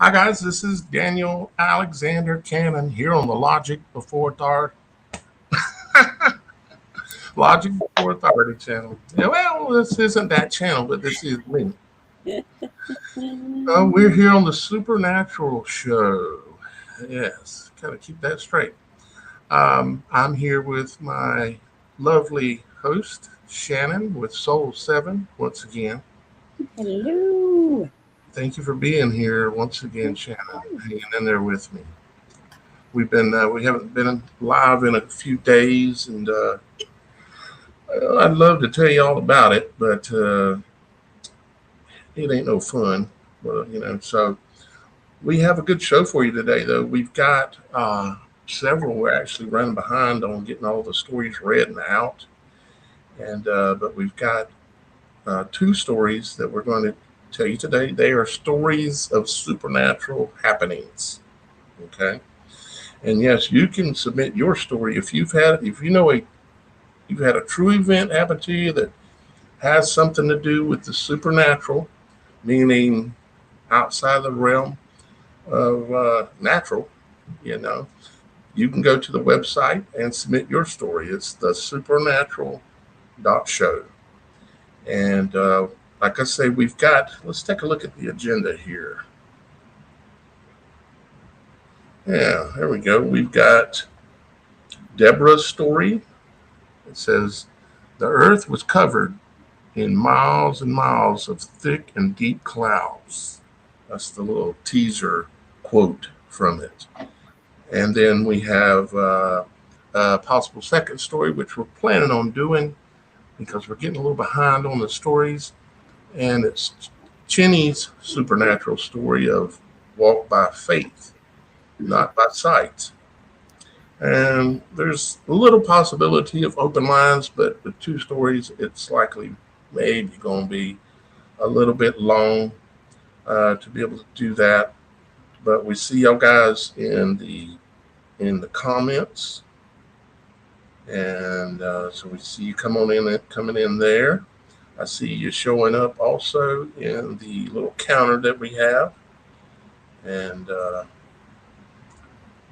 Hi guys, this is Daniel Alexander Cannon here on the Logic Before Authority channel. Yeah, well, this isn't that channel, but this is me. We're here on the Supernatural Show. Yes, gotta keep that straight. I'm here with my lovely host Shannon with Soul 7 once again. Hello. Thank you for being here once again, Shannon, hanging in there with me. We haven't been live in a few days, and I'd love to tell you all about it, but it ain't no fun. So we have a good show for you today, though. We've got several. We're actually running behind on getting all the stories read and out, and but we've got two stories that we're going to tell you today. They are stories of supernatural happenings. Okay, and yes, you can submit your story if you've had a true event happen to you that has something to do with the supernatural, meaning outside the realm of natural, you know, you can go to the website and submit your story. It's the supernatural.show. And like I say, let's take a look at the agenda here. Yeah, there we go. We've got Deborah's story. It says, the earth was covered in miles and miles of thick and deep clouds. That's the little teaser quote from it. And then we have a possible second story, which we're planning on doing because we're getting a little behind on the stories. And it's Chinny's supernatural story of walk by faith, not by sight. And there's a little possibility of open lines, but with two stories, it's likely maybe going to be a little bit long to be able to do that. But we see y'all guys in the comments, and so we see you coming in there. I see you showing up also in the little counter that we have, and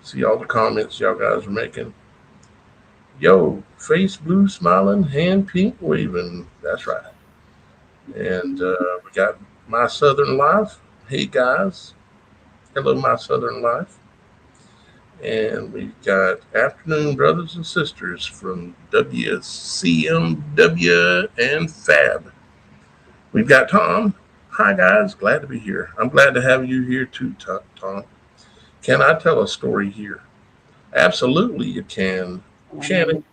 see all the comments y'all guys are making. Yo, face blue smiling, hand pink waving. That's right. And we got My Southern Life. Hey guys. Hello, My Southern Life. And we've got Afternoon Brothers and Sisters from WCMW and Fab. We've got Tom. Hi guys, glad to be here. I'm glad to have you here too, Tom. Can I tell a story here? Absolutely, you can. Shannon,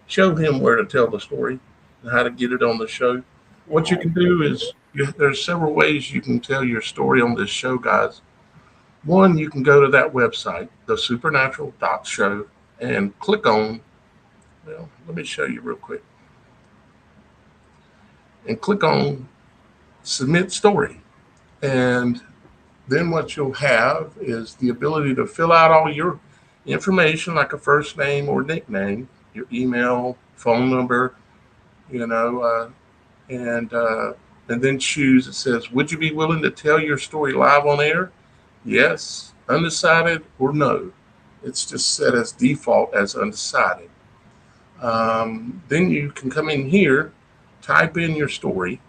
show him where to tell the story and how to get it on the show. What you can do is there's several ways you can tell your story on this show, guys. One, you can go to that website, the supernatural.show, and click on, well, let me show you real quick, and click on submit story. And then what you'll have is the ability to fill out all your information, like a first name or nickname, your email, phone number, you know, and then choose. It says, would you be willing to tell your story live on air? Yes, undecided, or no. It's just set as default as undecided. Then you can come in here, type in your story.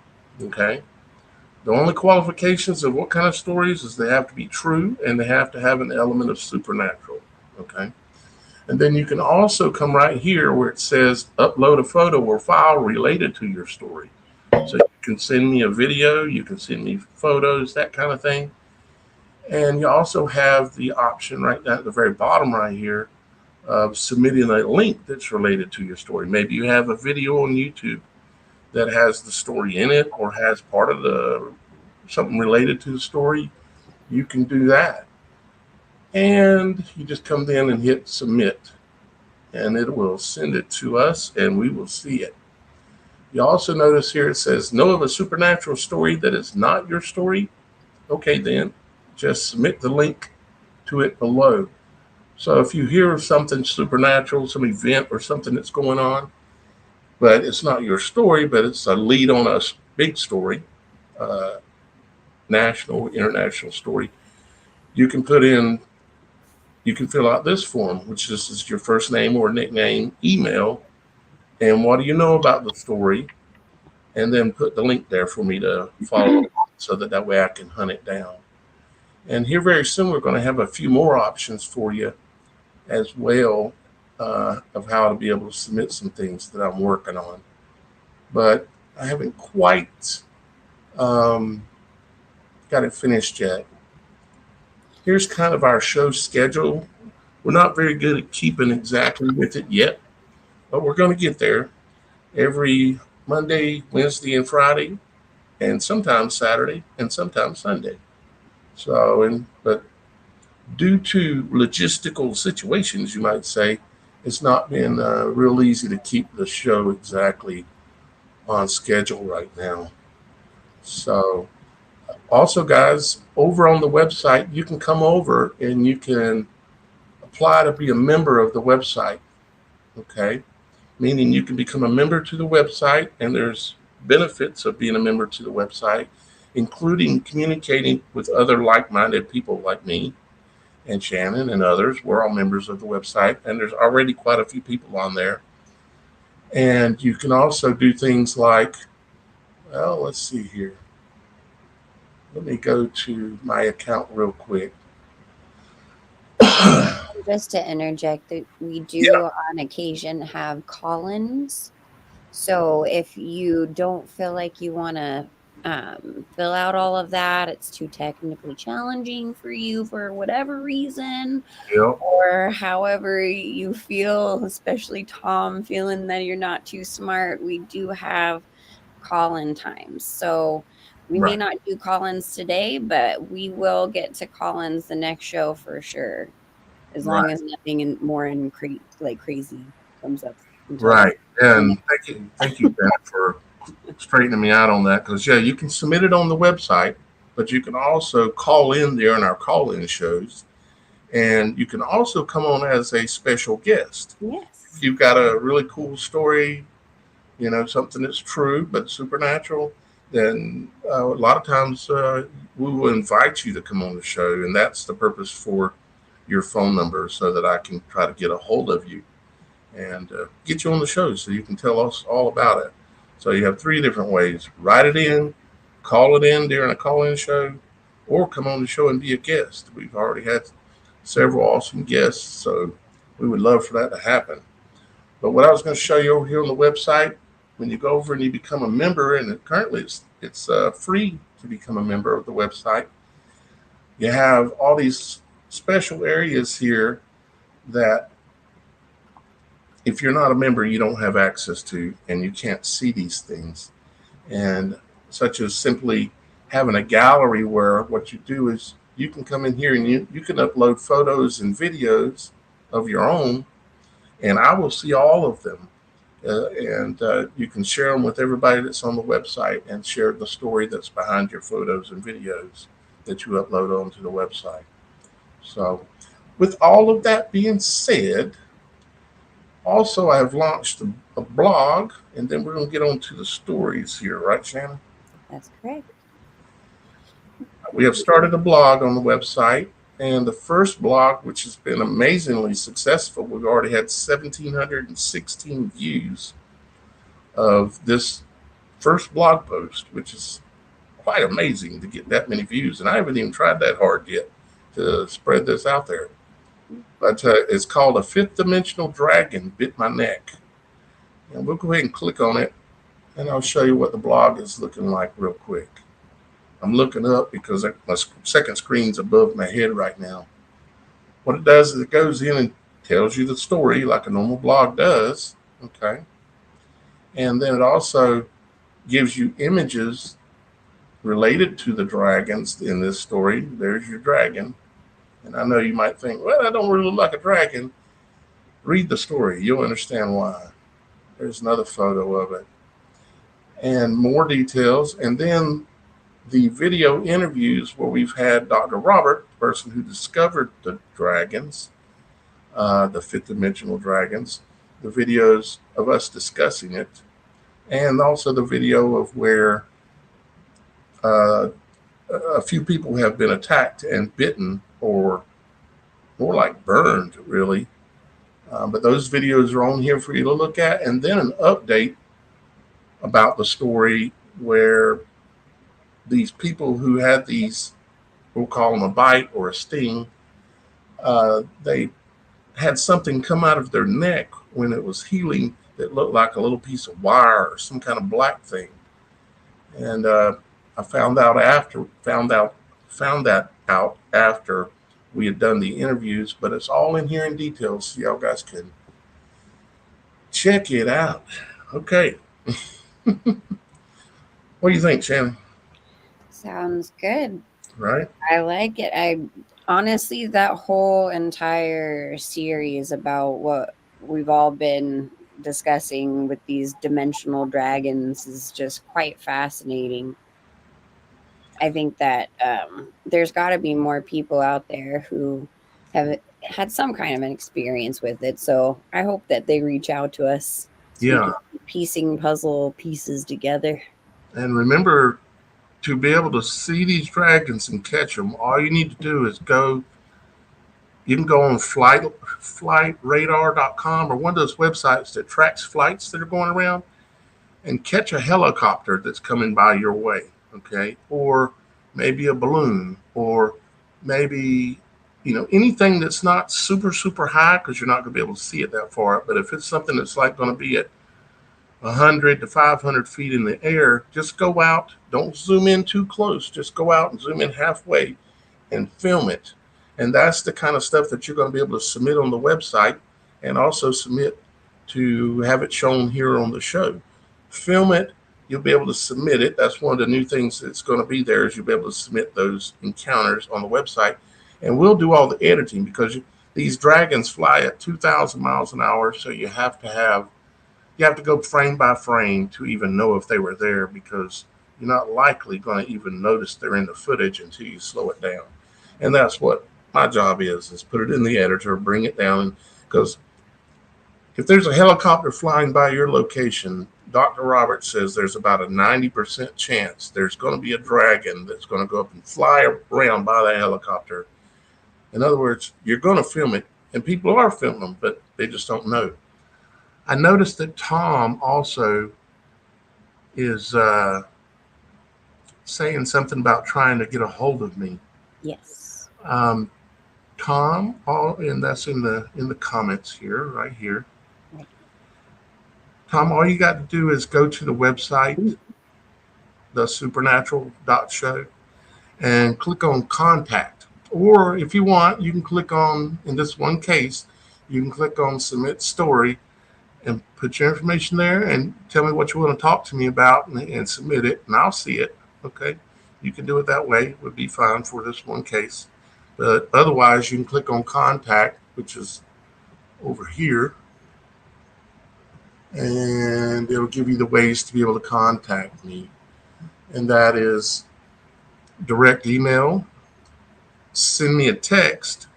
Okay. The only qualifications of what kind of stories is they have to be true and they have to have an element of supernatural. Okay. And then you can also come right here where it says upload a photo or file related to your story. So you can send me a video, you can send me photos, that kind of thing. And you also have the option right down at the very bottom right here of submitting a link that's related to your story. Maybe you have a video on YouTube that has the story in it or has part of the something related to the story. You can do that. And you just come in and hit submit, and it will send it to us and we will see it. You also notice here it says know of a supernatural story that is not your story. Okay, then just submit the link to it below. So if you hear of something supernatural, some event or something that's going on, but it's not your story, but it's a lead on a big story, uh, national, international story, you can fill out this form, which is your first name or nickname, email, and what do you know about the story, and then put the link there for me to follow along so that way I can hunt it down. And here very soon we're going to have a few more options for you as well, of how to be able to submit some things that I'm working on. But I haven't quite um, got it finished yet. Here's kind of our show schedule. We're not very good at keeping exactly with it yet, but we're going to get there. Every Monday, Wednesday, and Friday, and sometimes Saturday, and sometimes Sunday. So, but due to logistical situations, you might say, it's not been real easy to keep the show exactly on schedule right now. So, also, guys, over on the website, you can come over and you can apply to be a member of the website. Okay, meaning you can become a member to the website, and there's benefits of being a member to the website, including communicating with other like-minded people like me and Shannon and others. We're all members of the website, and there's already quite a few people on there. And you can also do things like, well, let's see here. Let me go to my account real quick. Just to interject, that we Yeah, do on occasion have call-ins. So if you don't feel like you want to fill out all of that, it's too technically challenging for you for whatever reason, yeah, or however you feel, especially Tom feeling that you're not too smart, we do have call-in times. So we may right, not do call-ins today, but we will get to call-ins the next show for sure, as long right, as nothing more like crazy comes up until then. right. And thank you, Ben, for straightening me out on that. Because yeah, you can submit it on the website, but you can also call in there in our call-in shows, and you can also come on as a special guest. If Yes. you've got a really cool story, something that's true but supernatural, then a lot of times we will invite you to come on the show, and that's the purpose for your phone number so that I can try to get a hold of you and get you on the show so you can tell us all about it. So you have three different ways: write it in, call it in during a call in show, or come on the show and be a guest. We've already had several awesome guests, so we would love for that to happen. But what I was going to show you over here on the website, when you go over and you become a member, and currently it's free to become a member of the website, you have all these special areas here that if you're not a member, you don't have access to, and you can't see these things. And such as simply having a gallery where what you do is you can come in here and you can upload photos and videos of your own, and I will see all of them. And you can share them with everybody that's on the website and share the story that's behind your photos and videos that you upload onto the website. So, with all of that being said, also I have launched a blog, and then we're going to get on to the stories here, right, Shannon? That's correct. We have started a blog on the website, and the first blog, which has been amazingly successful, we've already had 1,716 views of this first blog post, which is quite amazing to get that many views. And I haven't even tried that hard yet to spread this out there. But it's called "A Fifth Dimensional Dragon Bit My Neck." And we'll go ahead and click on it, and I'll show you what the blog is looking like real quick. I'm looking up because my second screen's above my head right now. What it does is it goes in and tells you the story like a normal blog does. Okay. And then it also gives you images related to the dragons in this story. There's your dragon. And I know you might think, well, I don't really look like a dragon. Read the story. You'll understand why. There's another photo of it. And more details. And then the video interviews where we've had Dr. Robert, the person who discovered the dragons, the fifth dimensional dragons, the videos of us discussing it, and also the video of where uh, a few people have been attacked and bitten, or more like burned, really. But those videos are on here for you to look at, and then an update about the story where these people who had these, we'll call them a bite or a sting, they had something come out of their neck when it was healing that looked like a little piece of wire or some kind of black thing. And I found that out after we had done the interviews, but it's all in here in detail, so y'all guys can check it out. Okay, what do you think, Shannon? Sounds good. Right? I like it. I honestly, that whole entire series about what we've all been discussing with these dimensional dragons is just quite fascinating. I think that there's got to be more people out there who have had some kind of an experience with it. So I hope that they reach out to us so we Yeah. can keep piecing puzzle pieces together. And remember, to be able to see these dragons and catch them, all you need to do is go. You can go on flightradar.com or one of those websites that tracks flights that are going around, and catch a helicopter that's coming by your way, okay? Or maybe a balloon, or maybe, anything that's not super, super high, because you're not going to be able to see it that far. But if it's something that's like going to be at 100 to 500 feet in the air, just go out. Don't zoom in too close. Just go out and zoom in halfway and film it. And that's the kind of stuff that you're going to be able to submit on the website, and also submit to have it shown here on the show. Film it, you'll be able to submit it. That's one of the new things that's going to be there, is you'll be able to submit those encounters on the website. And we'll do all the editing, because these dragons fly at 2,000 miles an hour, so you have to go frame by frame to even know if they were there, because you're not likely going to even notice they're in the footage until you slow it down. And that's what my job is put it in the editor, bring it down. Because if there's a helicopter flying by your location, Dr. Roberts says there's about a 90% chance there's going to be a dragon that's going to go up and fly around by that helicopter. In other words, you're going to film it, and people are filming them, but they just don't know. I noticed that Tom also is saying something about trying to get a hold of me. Yes. Tom, and that's in the comments here, right here. Right. Tom, all you got to do is go to the website, thesupernatural.show, and click on contact. Or if you want, you can click on, in this one case, you can click on submit story and put your information there and tell me what you want to talk to me about, and submit it, and I'll see it. Okay. You can do it that way. It would be fine for this one case. But otherwise, you can click on contact, which is over here, and it'll give you the ways to be able to contact me. And that is direct email, send me a text.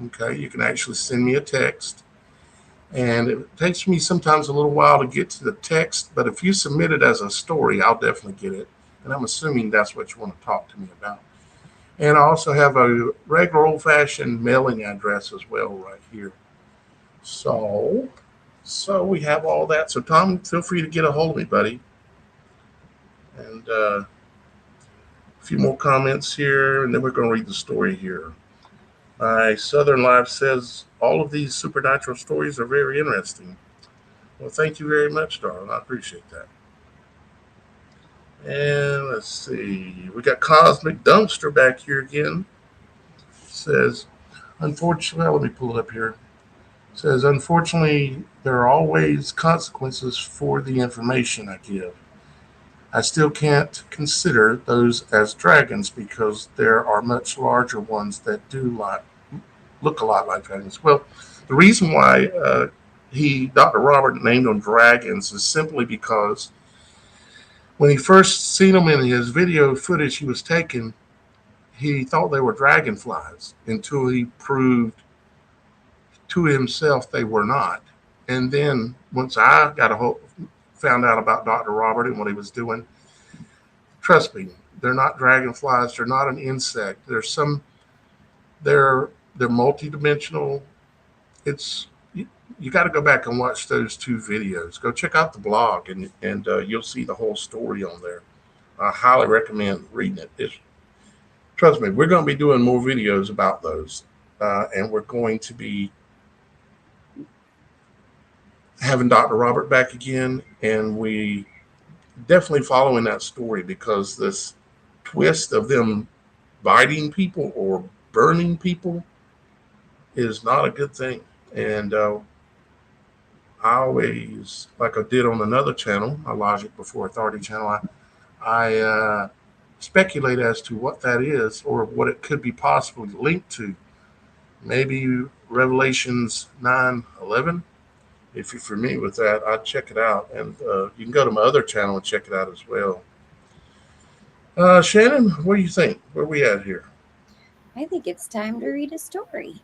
Okay, you can actually send me a text. And it takes me sometimes a little while to get to the text, but if you submit it as a story, I'll definitely get it. And I'm assuming that's what you want to talk to me about. And I also have a regular old-fashioned mailing address as well right here. So we have all that. So Tom, feel free to get a hold of me, buddy. And a few more comments here, and then we're going to read the story here. My Southern Life says all of these supernatural stories are very interesting. Well, thank you very much, darling. I appreciate that. And let's see. We got Cosmic Dumpster back here again. Says, unfortunately, let me pull it up here. Says, unfortunately, there are always consequences for the information I give. I still can't consider those as dragons, because there are much larger ones that do look a lot like dragons. Well, the reason why Dr. Robert, named them dragons is simply because when he first seen them in his video footage he was taking, he thought they were dragonflies until he proved to himself they were not. And then once I found out about Dr. Robert and what he was doing, Trust me, they're not dragonflies. They're not an insect. They're they're multidimensional. It's you got to go back and watch those two videos. Go check out the blog, and you'll see the whole story on there. I highly recommend reading it. Trust me, we're going to be doing more videos about those, and we're going to be having Dr. Robert back again, and we definitely following that story because this twist of them biting people or burning people is not a good thing. And I always, like I did on another channel, my Logic Before Authority channel, I speculate as to what that is or what it could be possibly linked to. Maybe Revelations 9:11. If you're familiar with that, I'd check it out. And you can go to my other channel and check it out as well. Shannon, what do you think? Where are we at here? I think it's time to read a story.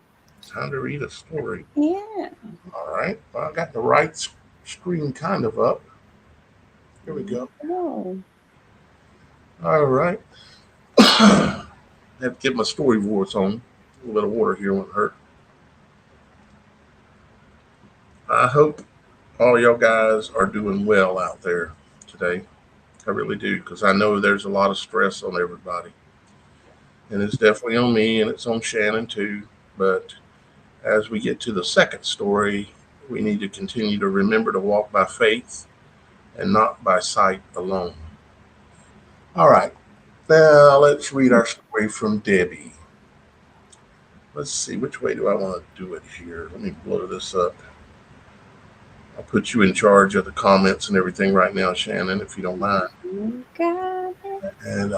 Time to read a story. Yeah. All right. Well, I got the right screen kind of up. Here we go. Oh. All right. I have to get my story voice on. A little bit of water here won't hurt. I hope all y'all guys are doing well out there today. I really do, because I know there's a lot of stress on everybody. And it's definitely on me and it's on Shannon too. But as we get to the second story, we need to continue to remember to walk by faith and not by sight alone. All right, now let's read our story from Debbie. Let's see, which way do I want to do it here? Let me blow this up. I'll put you in charge of the comments and everything right now, Shannon, if you don't mind. You got it. And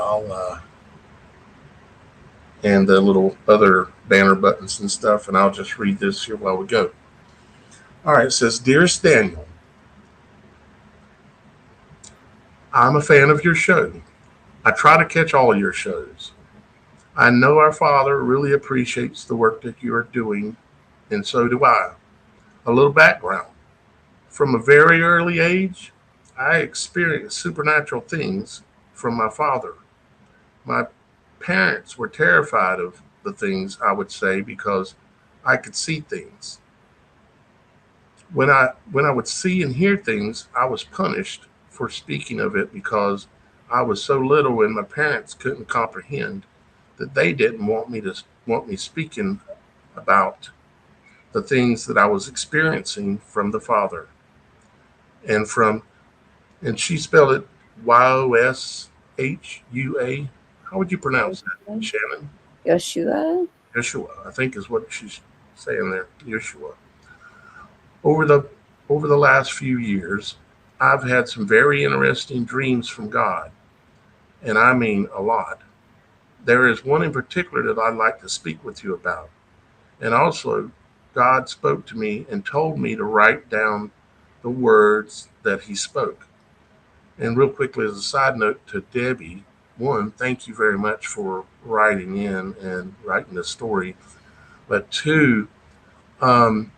and the little other banner buttons and stuff, and I'll just read this here while we go. All right, it says, Dearest Daniel, I'm a fan of your show. I try to catch all your shows. I know our Father really appreciates the work that you are doing, and so do I. A little background. From a very early age, I experienced supernatural things from my father. My parents were terrified of the things I would say because I could see things. When I would see and hear things, I was punished for speaking of it because I was so little and my parents couldn't comprehend that they didn't want me speaking about the things that I was experiencing from the Father. And from and she spelled it Yoshua. How would you pronounce that, Shannon? Joshua? Yeshua, I think is what she's saying there. Yeshua. Over the over the last few years, I've had some very interesting dreams from God, and I mean a lot. There is one in particular that I'd like to speak with you about. And also, God spoke to me and told me to write down the words that He spoke. And real quickly, as a side note to Debbie, one, thank you very much for writing in and writing the story. But two, um,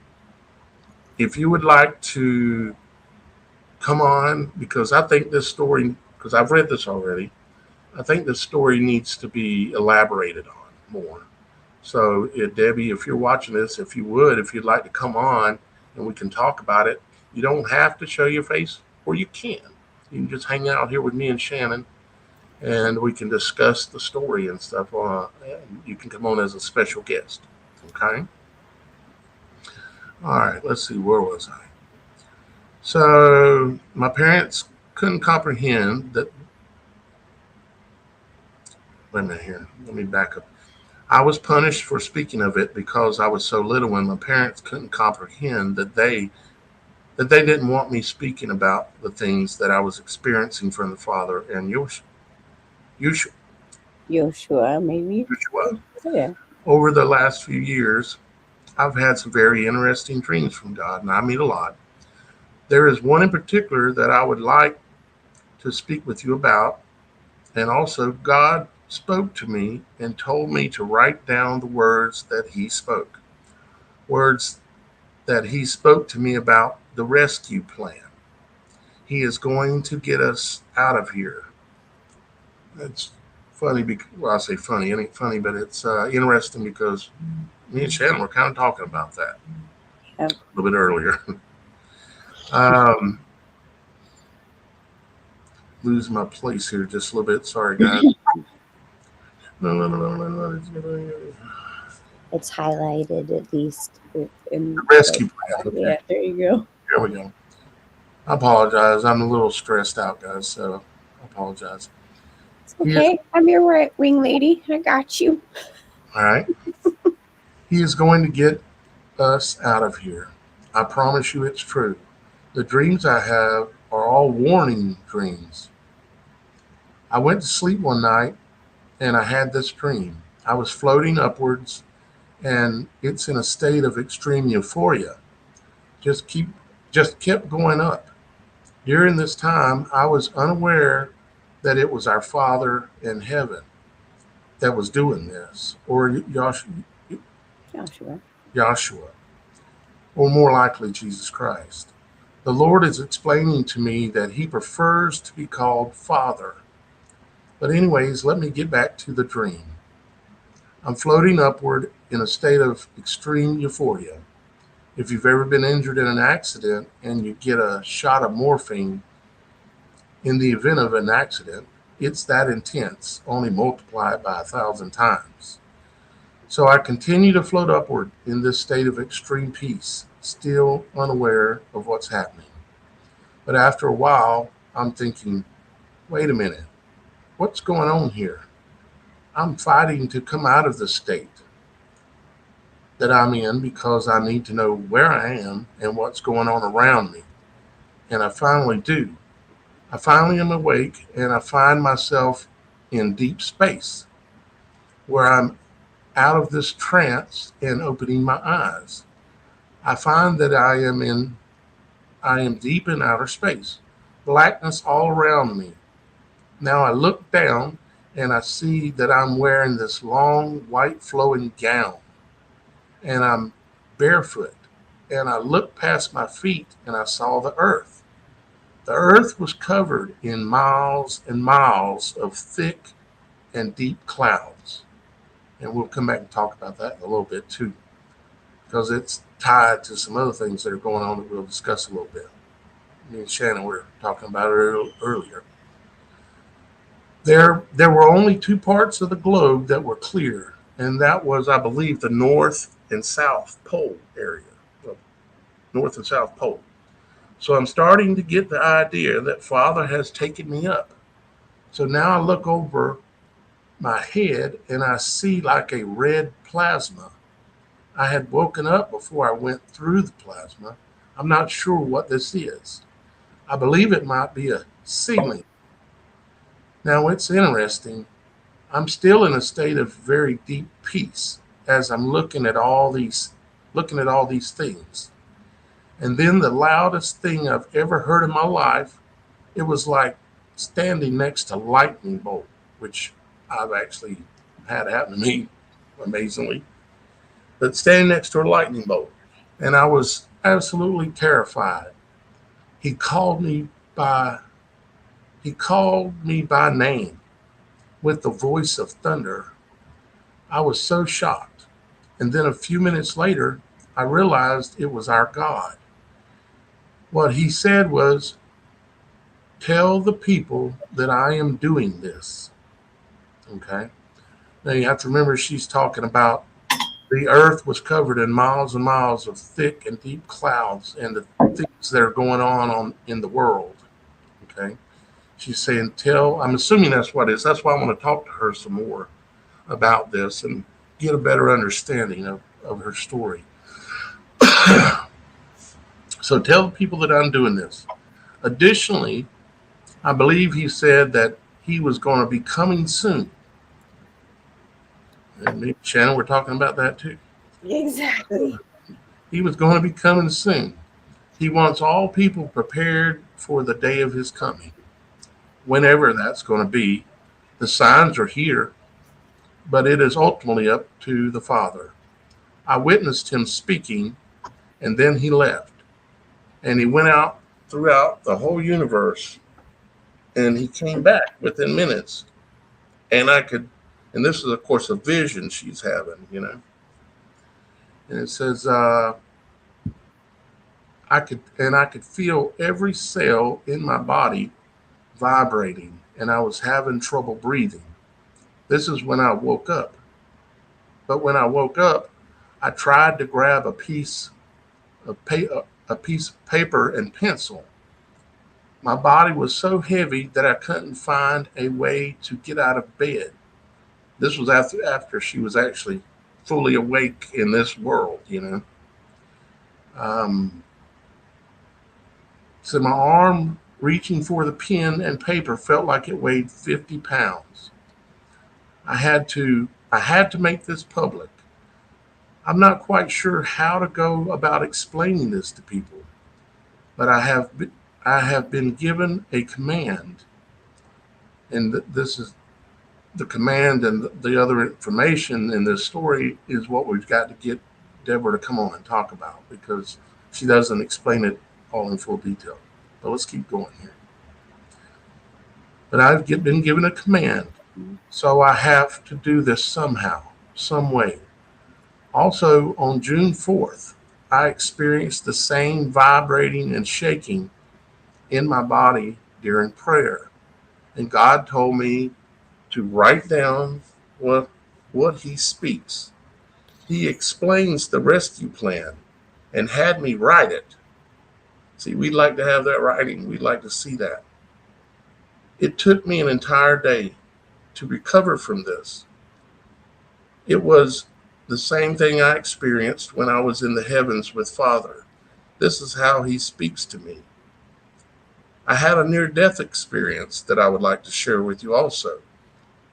if you would like to come on, because I think this story, because I've read this already, I think this story needs to be elaborated on more. So, Debbie, if you're watching this, if you'd like to come on and we can talk about it, you don't have to show your face, or you can. You can just hang out here with me and Shannon, and we can discuss the story and stuff. You can come on as a special guest. Okay? All right, let's see, where was I? So, my parents couldn't comprehend that. Wait a minute here. Let me back up. I was punished for speaking of it because I was so little, and my parents couldn't comprehend that they didn't want me speaking about the things that I was experiencing from the Father and Yeshua. Joshua, maybe. Yeshua. Yeah. Over the last few years, I've had some very interesting dreams from God, and I mean a lot. There is one in particular that I would like to speak with you about, and also God spoke to me and told me to write down the words that He spoke. Words that He spoke to me about the rescue plan. He is going to get us out of here. It's funny because, well, I say funny, it ain't funny, but it's interesting because me and Shannon were kind of talking about that Yep. a little bit earlier. um, Losing my place here just a little bit. Sorry, guys. It's highlighted at least in Rescue plan. Okay, yeah, there you go. here we go. I apologize. I'm a little stressed out, guys, so I apologize. It's He is, okay. I'm your right wing lady. I got you. all right. He is going to get us out of here. I promise you it's true. The dreams I have are all warning dreams. I went to sleep one night and I had this dream. I was floating upwards and it's in a state of extreme euphoria. Just keep just kept going up. During this time I was unaware that it was our Father in heaven that was doing this, or Joshua. Joshua, or more likely Jesus Christ. The Lord is explaining to me that He prefers to be called Father. But, anyways, let me get back to the dream. I'm floating upward in a state of extreme euphoria. If you've ever been injured in an accident and you get a shot of morphine in the event of an accident, it's that intense, only multiplied by 1,000 times. So I continue to float upward in this state of extreme peace, still unaware of what's happening. But after a while, I'm thinking, wait a minute, what's going on here? I'm fighting to come out of the state that I'm in because I need to know where I am and what's going on around me. And I finally do. I finally am awake and I find myself in deep space where I'm out of this trance and opening my eyes. I find that I am deep in outer space. Blackness all around me. Now I look down and I see that I'm wearing this long white flowing gown and I'm barefoot. And I looked past my feet and I saw the earth. The earth was covered in miles and miles of thick and deep clouds. And we'll come back and talk about that in a little bit too, because it's tied to some other things that are going on that we'll discuss a little bit. Me and Shannon were talking about it earlier. There were only two parts of the globe that were clear, and that was, I believe, the North and South Pole area. Well, North and South Pole. So I'm starting to get the idea that Father has taken me up. So now I look over my head and I see like a red plasma. I had woken up before I went through the plasma. I'm not sure what this is. I believe it might be a ceiling. Now it's interesting. I'm still in a state of very deep peace as I'm looking at all these things. And then the loudest thing I've ever heard in my life, it was like standing next to lightning bolt, which I've actually had happen to me amazingly. But standing next to a lightning bolt. And I was absolutely terrified. He called me by he called me by name with the voice of thunder. I was so shocked. And then a few minutes later, I realized it was our God. What he said was, tell the people that I am doing this. Okay. Now you have to remember she's talking about the earth was covered in miles and miles of thick and deep clouds and the things that are going on in the world. Okay. She's saying, tell, I'm assuming that's what it is. That's why I want to talk to her some more about this and get a better understanding of her story. So tell the people that I'm doing this. Additionally, I believe he said that he was going to be coming soon. And me and Shannon, we're talking about that too. Exactly. He was going to be coming soon. He wants all people prepared for the day of his coming, whenever that's going to be. The signs are here, but it is ultimately up to the Father. I witnessed him speaking, and then he left. And he went out throughout the whole universe, and he came back within minutes. And and this is of course a vision she's having, and it says, I could feel every cell in my body vibrating, and I was having trouble breathing. This is when I woke up. But when I woke up, I tried to grab a piece of paper and pencil. My body was so heavy that I couldn't find a way to get out of bed. This was after she was actually fully awake in this world. Um, so my arm reaching for the pen and paper felt like it weighed 50 pounds. I had to make this public. I'm not quite sure how to go about explaining this to people, but I have been given a command, and this is the command, and the other information in this story is what we've got to get Deborah to come on and talk about, because she doesn't explain it all in full detail. But let's keep going here. But been given a command, so I have to do this somehow, some way. Also, on June 4th, I experienced the same vibrating and shaking in my body during prayer. And God told me to write down what He speaks. He explains the rescue plan and had me write it. See, we'd like to have that writing. We'd like to see that. It took me an entire day to recover from this. It was the same thing I experienced when I was in the heavens with Father. This is how He speaks to me. I had a near death experience that I would like to share with you also.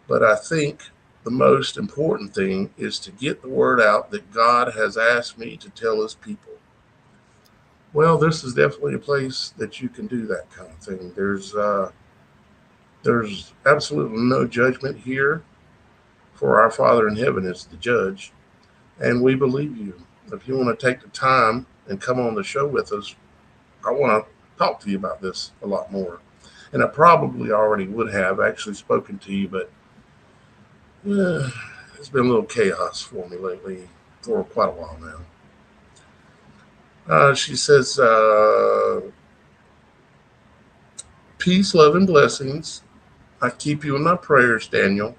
But I think the most important thing is to get the word out that God has asked me to tell His people. Well, this is definitely a place that you can do that kind of thing. There's absolutely no judgment here, for our Father in heaven is the judge, and we believe you. If you want to take the time and come on the show with us, I want to talk to you about this a lot more. And I probably already would have actually spoken to you, but it's been a little chaos for me lately, for quite a while now. She says, peace, love, and blessings. I keep you in my prayers, Daniel.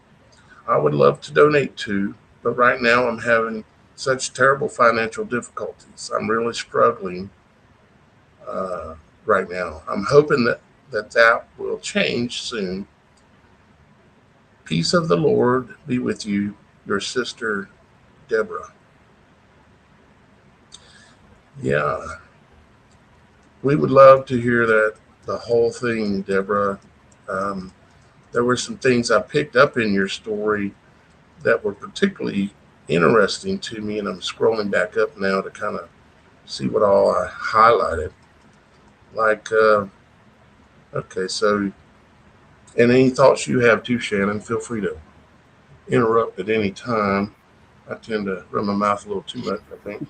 I would love to donate too, but right now I'm having such terrible financial difficulties. I'm really struggling right now. I'm hoping that will change soon. Peace of the Lord be with you, your sister, Deborah. Yeah, we would love to hear the whole thing, Deborah. Um, there were some things I picked up in your story that were particularly interesting to me, and I'm scrolling back up now to kind of see what all I highlighted. Like, okay, so, and any thoughts you have too, Shannon, feel free to interrupt at any time. I tend to run my mouth a little too much, I think.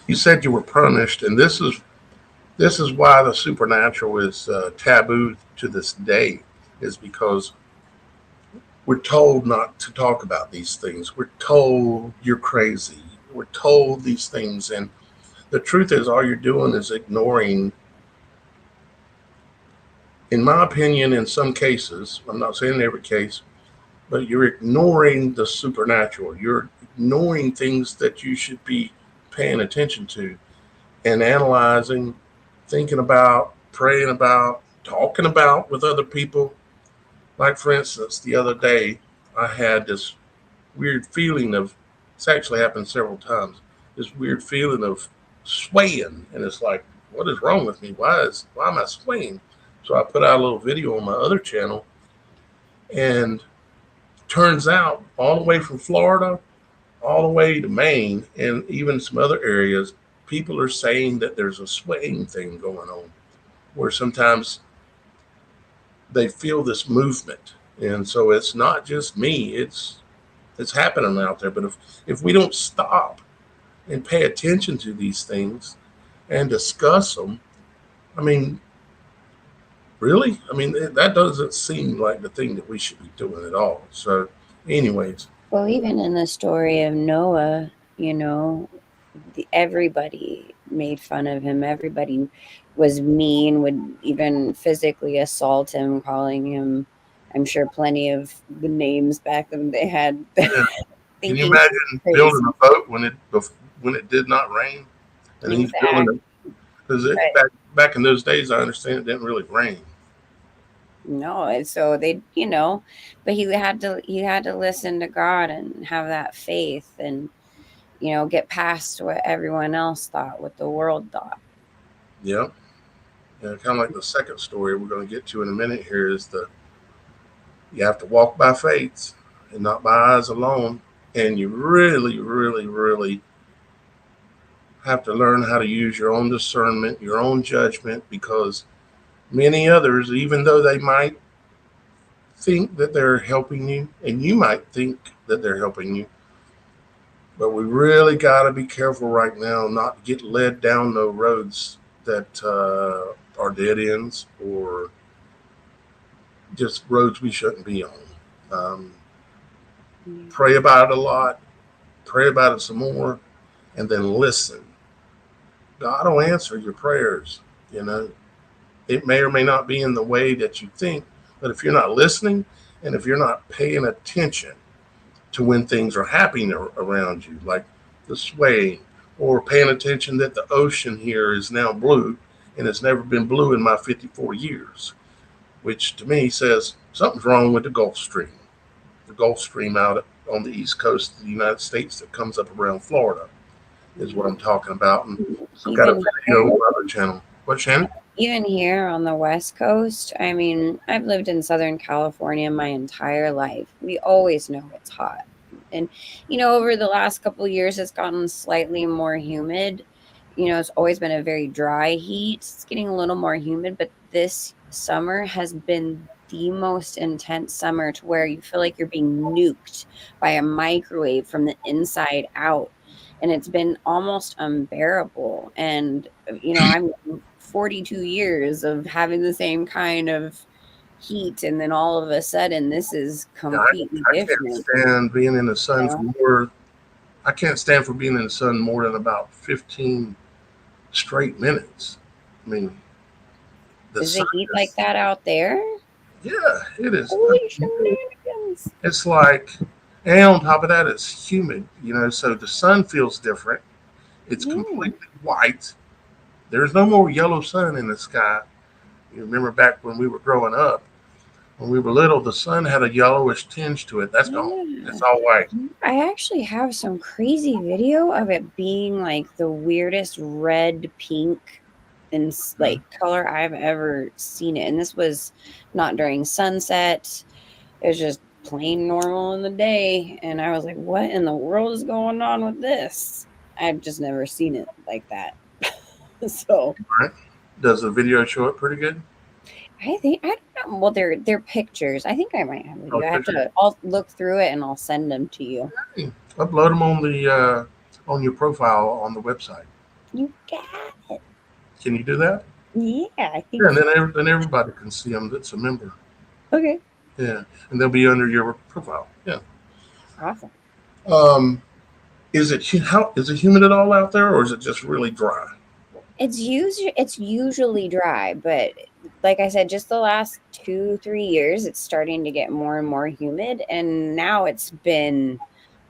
You said you were punished, and this is why the supernatural is taboo to this day, is because we're told not to talk about these things. We're told you're crazy. We're told these things, and the truth is, all you're doing is ignoring. In my opinion, in some cases, I'm not saying in every case, but you're ignoring the supernatural. You're ignoring things that you should be paying attention to and analyzing, thinking about, praying about, talking about with other people. Like, for instance, the other day, I had this weird feeling of, it's actually happened several times, this weird feeling of swaying. And it's like, what is wrong with me? Why am I swaying? So I put out a little video on my other channel, and turns out all the way from Florida all the way to Maine and even some other areas, people are saying that there's a swaying thing going on, where sometimes they feel this movement. And so it's not just me, it's happening out there. But if we don't stop and pay attention to these things and discuss them, I mean, Really? I mean, that doesn't seem like the thing that we should be doing at all. So, anyways, Well, even in the story of Noah, everybody made fun of him. Everybody was mean, would even physically assault him, calling him, I'm sure, plenty of the names back then they had, yeah. Can you thinking he was imagine building crazy. a boat when it did not rain, and he's building Exactly. it because back in those days, I understand it didn't really rain. No, and so but he had to listen to God and have that faith and get past what everyone else thought, what the world thought. Yeah, yeah. Kind of like the second story we're going to get to in a minute here is the you have to walk by faith and not by eyes alone, and you really, really, really have to learn how to use your own discernment, your own judgment, because many others, even though they might think that they're helping you, and you might think that they're helping you, but we really got to be careful right now not to get led down the roads that are dead ends or just roads we shouldn't be on. Um, Yeah. Pray about it a lot, pray about it some more, and then listen. God will answer your prayers. You know, it may or may not be in the way that you think, but if you're not listening and if you're not paying attention to when things are happening around you, like the swaying, or paying attention that the ocean here is now blue and it's never been blue in my 54 years, which to me says something's wrong with the Gulf Stream. The Gulf Stream out on the east coast of the United States that comes up around Florida is what I'm talking about. And I've got a Even video on my other channel. What, Shannon? even here on the West Coast, I mean, I've lived in Southern California my entire life. We always know it's hot. And, over the last couple of years, it's gotten slightly more humid. It's always been a very dry heat. It's getting a little more humid, but this summer has been the most intense summer to where you feel like you're being nuked by a microwave from the inside out. And it's been almost unbearable. And, I'm 42 years of having the same kind of heat, and then all of a sudden this is Yeah, completely I can't different. stand being in the You sun for know? more. I can't stand for being in the sun more than about 15 straight minutes. I mean, the Is the sun heat like is, that out there? yeah, it is. Holy shenanigans. It's like, and on top of that, it's humid, so the sun feels different. It's Yeah. completely white. There's no more yellow sun in the sky. You remember back when we were growing up, when we were little, the sun had a yellowish tinge to it. That's gone. Yeah. It's all white. I actually have some crazy video of it being like the weirdest red pink and like color I've ever seen it. And this was not during sunset. It was just plain normal in the day. And I was like, what in the world is going on with this? I've just never seen it like that. So Right? Does the video show it pretty good? I don't know. Well, they're pictures. I think I might have Oh, video. pictures. I'll look through it and I'll send them to you. Upload them on your profile on the website. You got it. Can you do that? Yeah, I Yeah, think and so. then everybody can see them that's a member. Okay. Yeah, and they'll be under your profile. Yeah. Awesome. Um, how is it humid at all out there, or is it just really dry? It's usually dry, but like I said, just the last 2-3 years, it's starting to get more and more humid, and now it's been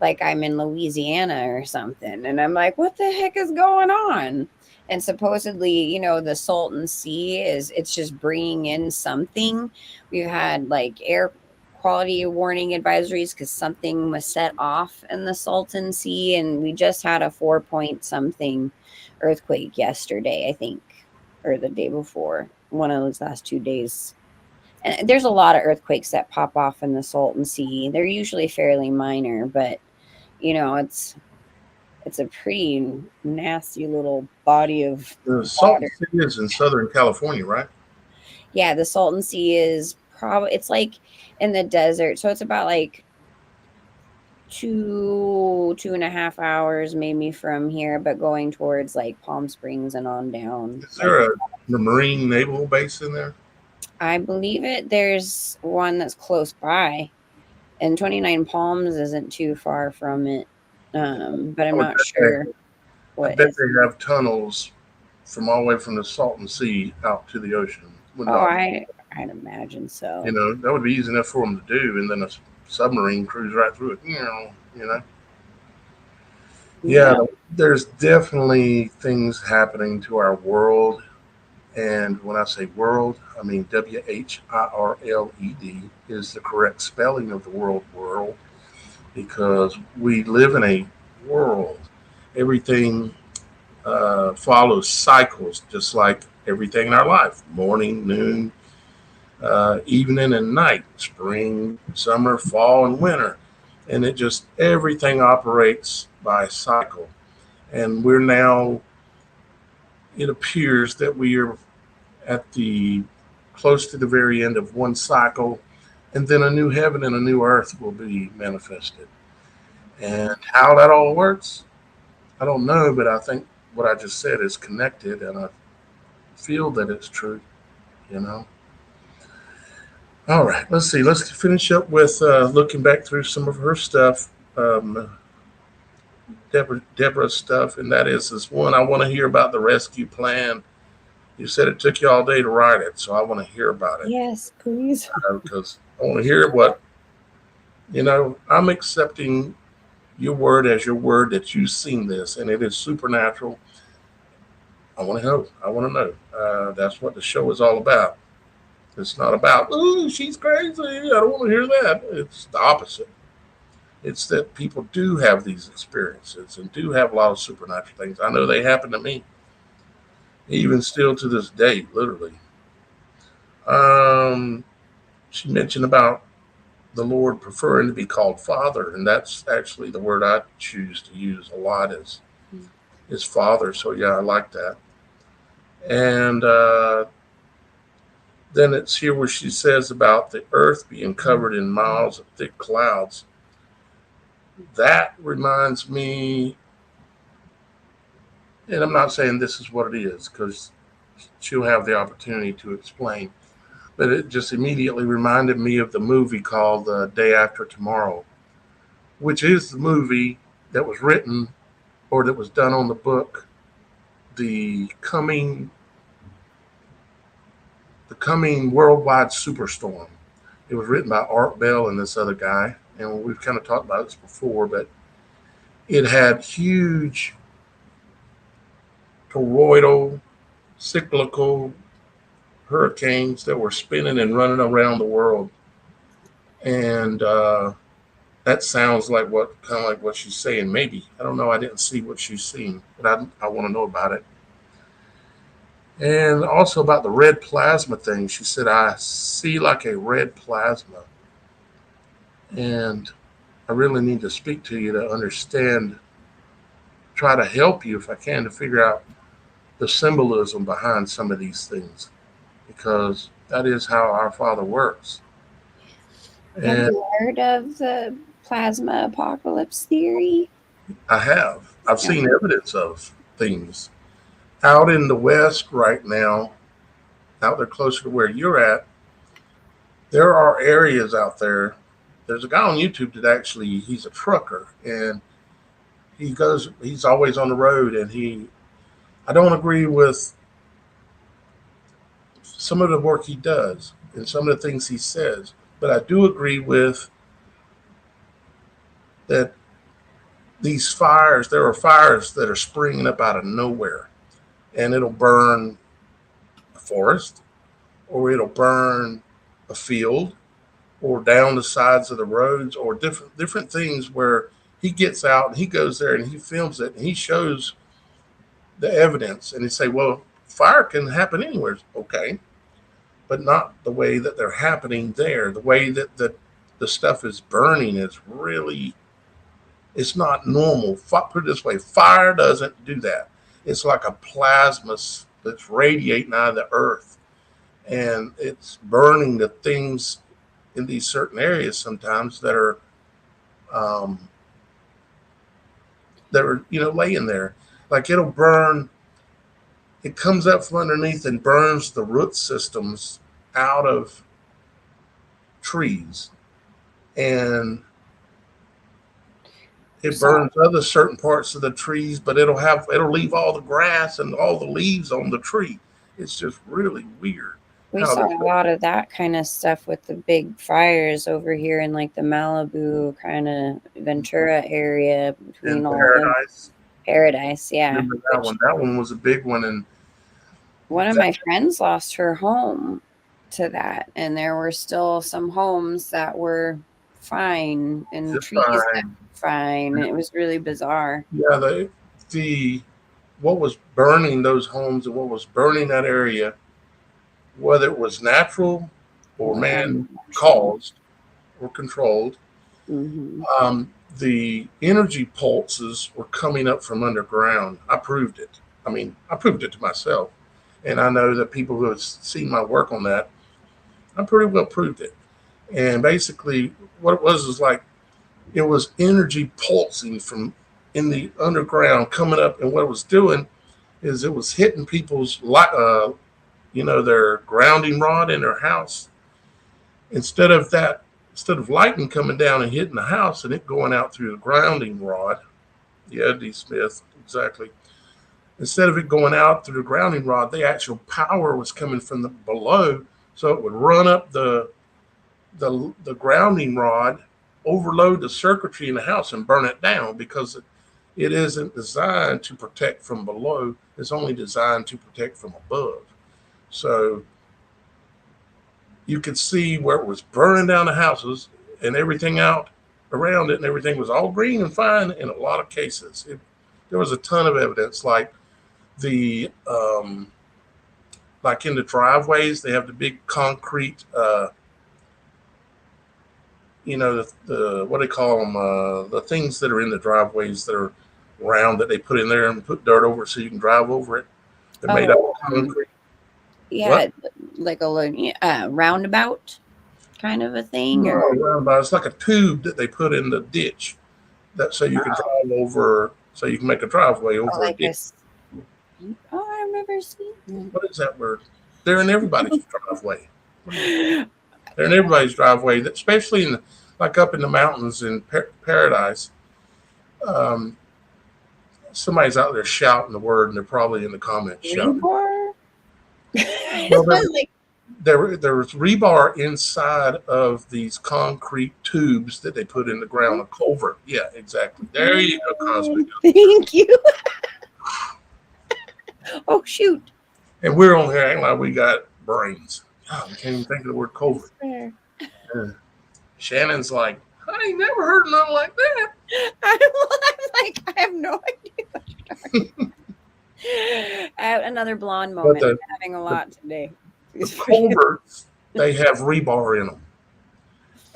like I'm in Louisiana or something, and I'm like, what the heck is going on? And supposedly, the Salton Sea it's just bringing in something. We've had like air quality warning advisories because something was set off in the Salton Sea, and we just had a 4 point something earthquake yesterday, I think, or the day before, one of those last 2 days. And there's a lot of earthquakes that pop off in the Salton Sea. They're usually fairly minor, but it's a pretty nasty little body of The Salton water. Sea is in Southern California, right? Yeah, the Salton Sea is probably it's like in the desert, so it's about like 2.5 hours maybe from here, but going towards like Palm Springs and on down. Is Like there the Marine Naval Base in there? I believe it. There's one that's close by, and 29 Palms isn't too far from it. But I I'm would not bet they, sure I what bet is. they have tunnels from all the way from the Salton Sea out to the ocean. Would Oh, not, I'd imagine you so. know, that would be easy enough for them to do, and then a submarine cruise right through it. You know. Yeah, Yeah. there's definitely things happening to our world. And when I say world, I mean WHIRLED is the correct spelling of the word world because we live in a world. Everything follows cycles, just like everything in our life morning, noon, evening, and night, spring, summer, fall, and winter. And it just everything operates by cycle. And we're now, it appears that we are at the close to the very end of one cycle, and then a new heaven and a new earth will be manifested. And how that all works, I don't know, but I think what I just said is connected, and I feel that it's true. You know. All right, let's see. Let's finish up with looking back through some of her stuff, Deborah's stuff, and that is one. I want to hear about the rescue plan. You said it took you all day to write it, so I want to hear about it Yes, please. because I want to hear what I'm accepting your word as your word that you've seen this and it is supernatural. I want to know. I want to know. That's what the show is all about. It's not about, oh, she's crazy. I don't want to hear that. It's the opposite. It's that people do have these experiences and do have a lot of supernatural things. I know they happen to me, even still to this day, literally. Um, she mentioned about the Lord preferring to be called Father, and that's actually the word I choose to use a lot is Father. So yeah, I like that. And then it's here where she says about the earth being covered in miles of thick clouds. That reminds me, and I'm not saying this is what it is because she'll have the opportunity to explain, but it just immediately reminded me of the movie called Day After Tomorrow, which is the movie that was written or that was done on the book the coming the coming worldwide superstorm. It was written by Art Bell and this other guy, and we've kind of talked about this before, but it had huge toroidal, cyclical hurricanes that were spinning and running around the world, and that sounds like what kind of like what she's saying. Maybe I don't know. I didn't see what she's seeing, but I want to know about it. And also about the red plasma thing. She said, I see like a red plasma. And I really need to speak to you to understand, try to help you if I can to figure out the symbolism behind some of these things because that is how our Father works. Have And you heard of the plasma apocalypse theory? I have. I've Yeah. seen evidence of things out in the West right now, out there closer to where you're at. There are areas out there. There's a guy on YouTube that actually he's a trucker and he's always on the road and I don't agree with some of the work he does and some of the things he says, but I do agree with that these fires, there are fires that are springing up out of nowhere and it'll burn a forest or it'll burn a field or down the sides of the roads or different things where he gets out and he goes there and he films it and he shows the evidence and he say, well, fire can happen anywhere. Okay, but not the way that they're happening there. The way that the stuff is burning is really, it's not normal. Put it this way, fire doesn't do that. It's like a plasma that's radiating out of the earth, and it's burning the things in these certain areas sometimes um, that are laying there. Like it'll burn. It comes up from underneath and burns the root systems out of trees, and it So burns other certain parts of the trees, but it'll leave all the grass and all the leaves on the tree. It's just really weird we how saw they. a lot of that kind of stuff with the big fires over here in like the Malibu kind of Ventura area In between all the Paradise. Paradise, yeah. Remember that Which one? That one was a big one, and one of that my friends lost her home to that, and there were still some homes that were fine and is trees that fine. were fine. It was really bizarre. Yeah, the what was burning those homes and what was burning that area, whether it was natural or Or man unnatural. caused or controlled, Hmm. the energy pulses were coming up from underground. I proved it. I mean, I proved it to myself. And I know that people who have seen my work on that, I pretty well proved it. And basically, what it was like it was energy pulsing from in the underground coming up. And what it was doing is it was hitting people's, their grounding rod in their house. Instead of that, instead of lightning coming down and hitting the house and it going out through the grounding rod, yeah, D. Smith, exactly. Instead of it going out through the grounding rod, the actual power was coming from the below, so it would run up the grounding rod, overload the circuitry in the house, and burn it down because it isn't designed to protect from below. It's only designed to protect from above. So you could see where it was burning down the houses and everything out around it, and everything was all green and fine in a lot of cases. There was a ton of evidence, the like in the driveways, they have the big concrete, the what do they call them, the things that are in the driveways that are round that they put in there and put dirt over it so you can drive over it. They're made out Oh, of concrete. What? yeah, like roundabout kind of a thing, No, or roundabout. It's like a tube that they put in the ditch that so you can oh, drive over, so you can make a driveway over a like a. ditch. Oh, I remember seeing What is that word? They're in everybody's driveway. What do you call that. it? They're in everybody's driveway, especially like up in the mountains in Paradise. Um, Somebody's out there shouting the word, and they're probably in the comments shouting. Rebar? Well, Like, there was rebar inside of these concrete tubes that they put in the ground, a culvert. Yeah, exactly. There you go, Cosmic. thank you. Oh shoot. And we're on here acting like we got brains. God, we can't even think of the word I culvert. swear. Yeah. Shannon's like, I ain't never heard nothing like that. I'm like, I have no idea what you're talking about. I have another blonde But moment. I'm having a lot today. the culverts, they have rebar in them,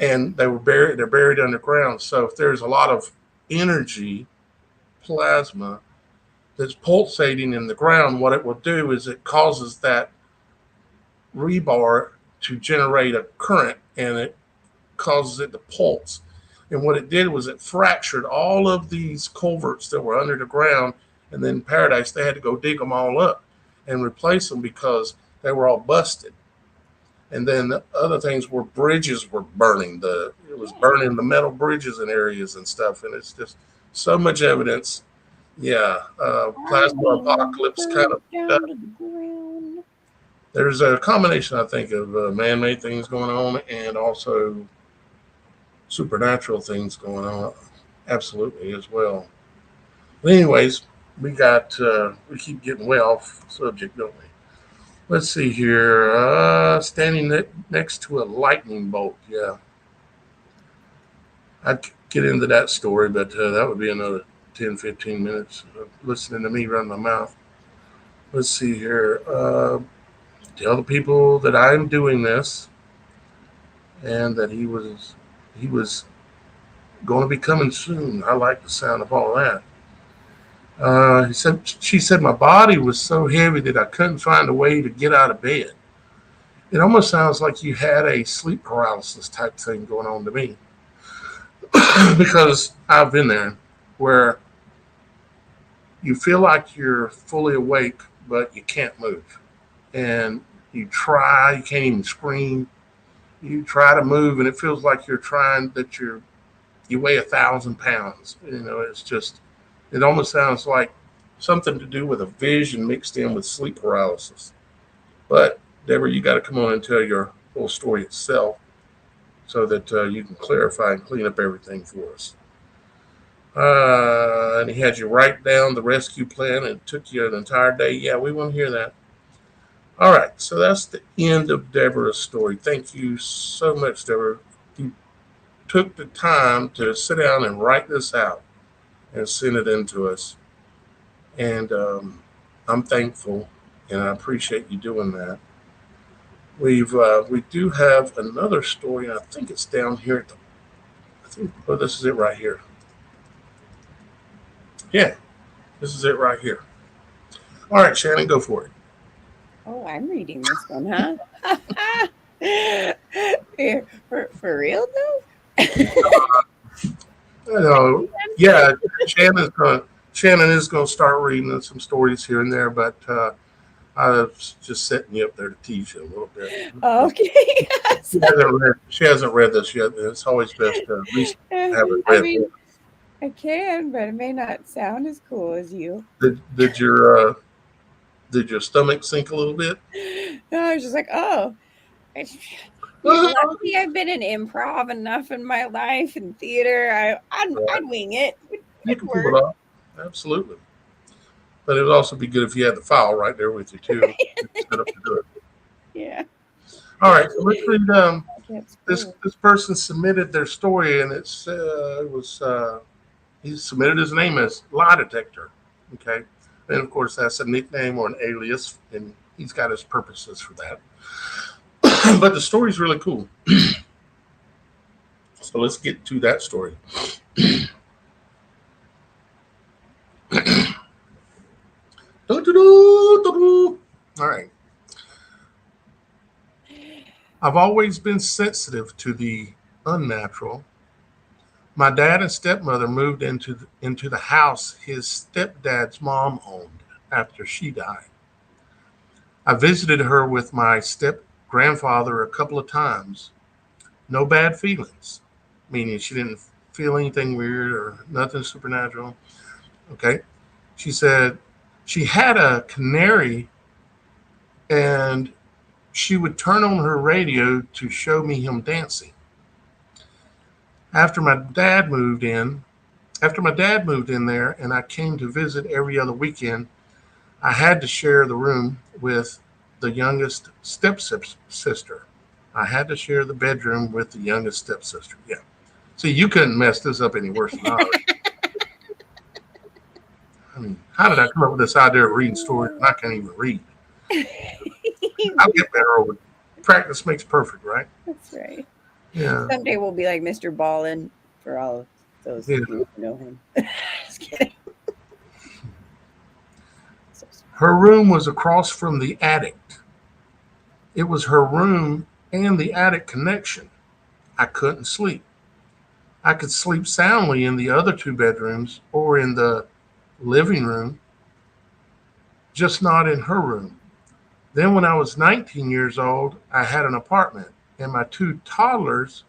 and they're buried underground. So if there's a lot of energy, plasma, that's pulsating in the ground, what it will do is it causes that rebar to generate a current, and it causes it to pulse. And what it did was it fractured all of these culverts that were under the ground. And then Paradise, they had to go dig them all up and replace them because they were all busted. And then the other things were bridges were burning. It was burning the metal bridges in areas and stuff. And it's just so much evidence. Yeah, plasma apocalypse kind of stuff. Down to the ground. There's a combination, I think, of man-made things going on and also supernatural things going on, absolutely as well. But anyways, we keep getting way off subject, don't we? Let's see here. Standing next to a lightning bolt. Yeah, I'd get into that story, but that would be another 10, 15 minutes of listening to me run my mouth. Let's see here. Tell the people that I'm doing this and that he was going to be coming soon. I like the sound of all that. She said my body was so heavy that I couldn't find a way to get out of bed. It almost sounds like you had a sleep paralysis type thing going on to me because I've been there where you feel like you're fully awake, but you can't move. And You try, you can't even scream. You try to move, and it feels like you're trying that you weigh 1,000 pounds. It's just it almost sounds like something to do with a vision mixed in with sleep paralysis. But Deborah, you got to come on and tell your whole story itself so that you can clarify and clean up everything for us. And he had you write down the rescue plan, and it took you an entire day. Yeah, we want to hear that. All right, so that's the end of Deborah's story. Thank you so much, Deborah. You took the time to sit down and write this out and send it in to us. And I'm thankful and I appreciate you doing that. We do have another story. I think it's down here. I think this is it right here. Yeah, this is it right here. All right, Shannon, go for it. Oh, I'm reading this one, huh? For real though? You know, yeah, Shannon is going to start reading some stories here and there, but I was just setting you up there to tease you a little bit. Okay. She hasn't read this yet. It's always best to at least have it I read. mean, I can, but it may not sound as cool as you. Did your stomach sink a little bit? No, I was just like, oh, luckily I've been in improv enough in my life and theater. I'd wing it. You It'd can pull it work. off. Absolutely. But it would also be good if you had the file right there with you too. Set up to do it. Yeah. All right, so let's read. That's This cool. this person submitted their story, and it was he submitted his name as lie detector. Okay, and of course that's a nickname or an alias, and he's got his purposes for that. But the story's really cool. So let's get to that story. All right. I've always been sensitive to the unnatural. My dad and stepmother moved into the house his stepdad's mom owned after she died. I visited her with my step grandfather a couple of times. No bad feelings, meaning she didn't feel anything weird or nothing supernatural. Okay. She said she had a canary and she would turn on her radio to show me him dancing. After my dad moved in, After my dad moved in there and I came to visit every other weekend, I had to share the room with the youngest stepsister. I had to share the bedroom with the youngest stepsister. Yeah. See, you couldn't mess this up any worse than I. I mean, how did I come up with this idea of reading stories and I can't even read? I'll get better over it. Practice makes perfect, right? That's right. Yeah. Someday we'll be like Mr. Ballin for all of those Yeah. of you who know him. Just kidding. So Her room was across from the attic. It was her room and the attic connection. I couldn't sleep. I could sleep soundly in the other two bedrooms or in the living room, just not in her room. Then, when I was 19 years old, I had an apartment, and my two toddlers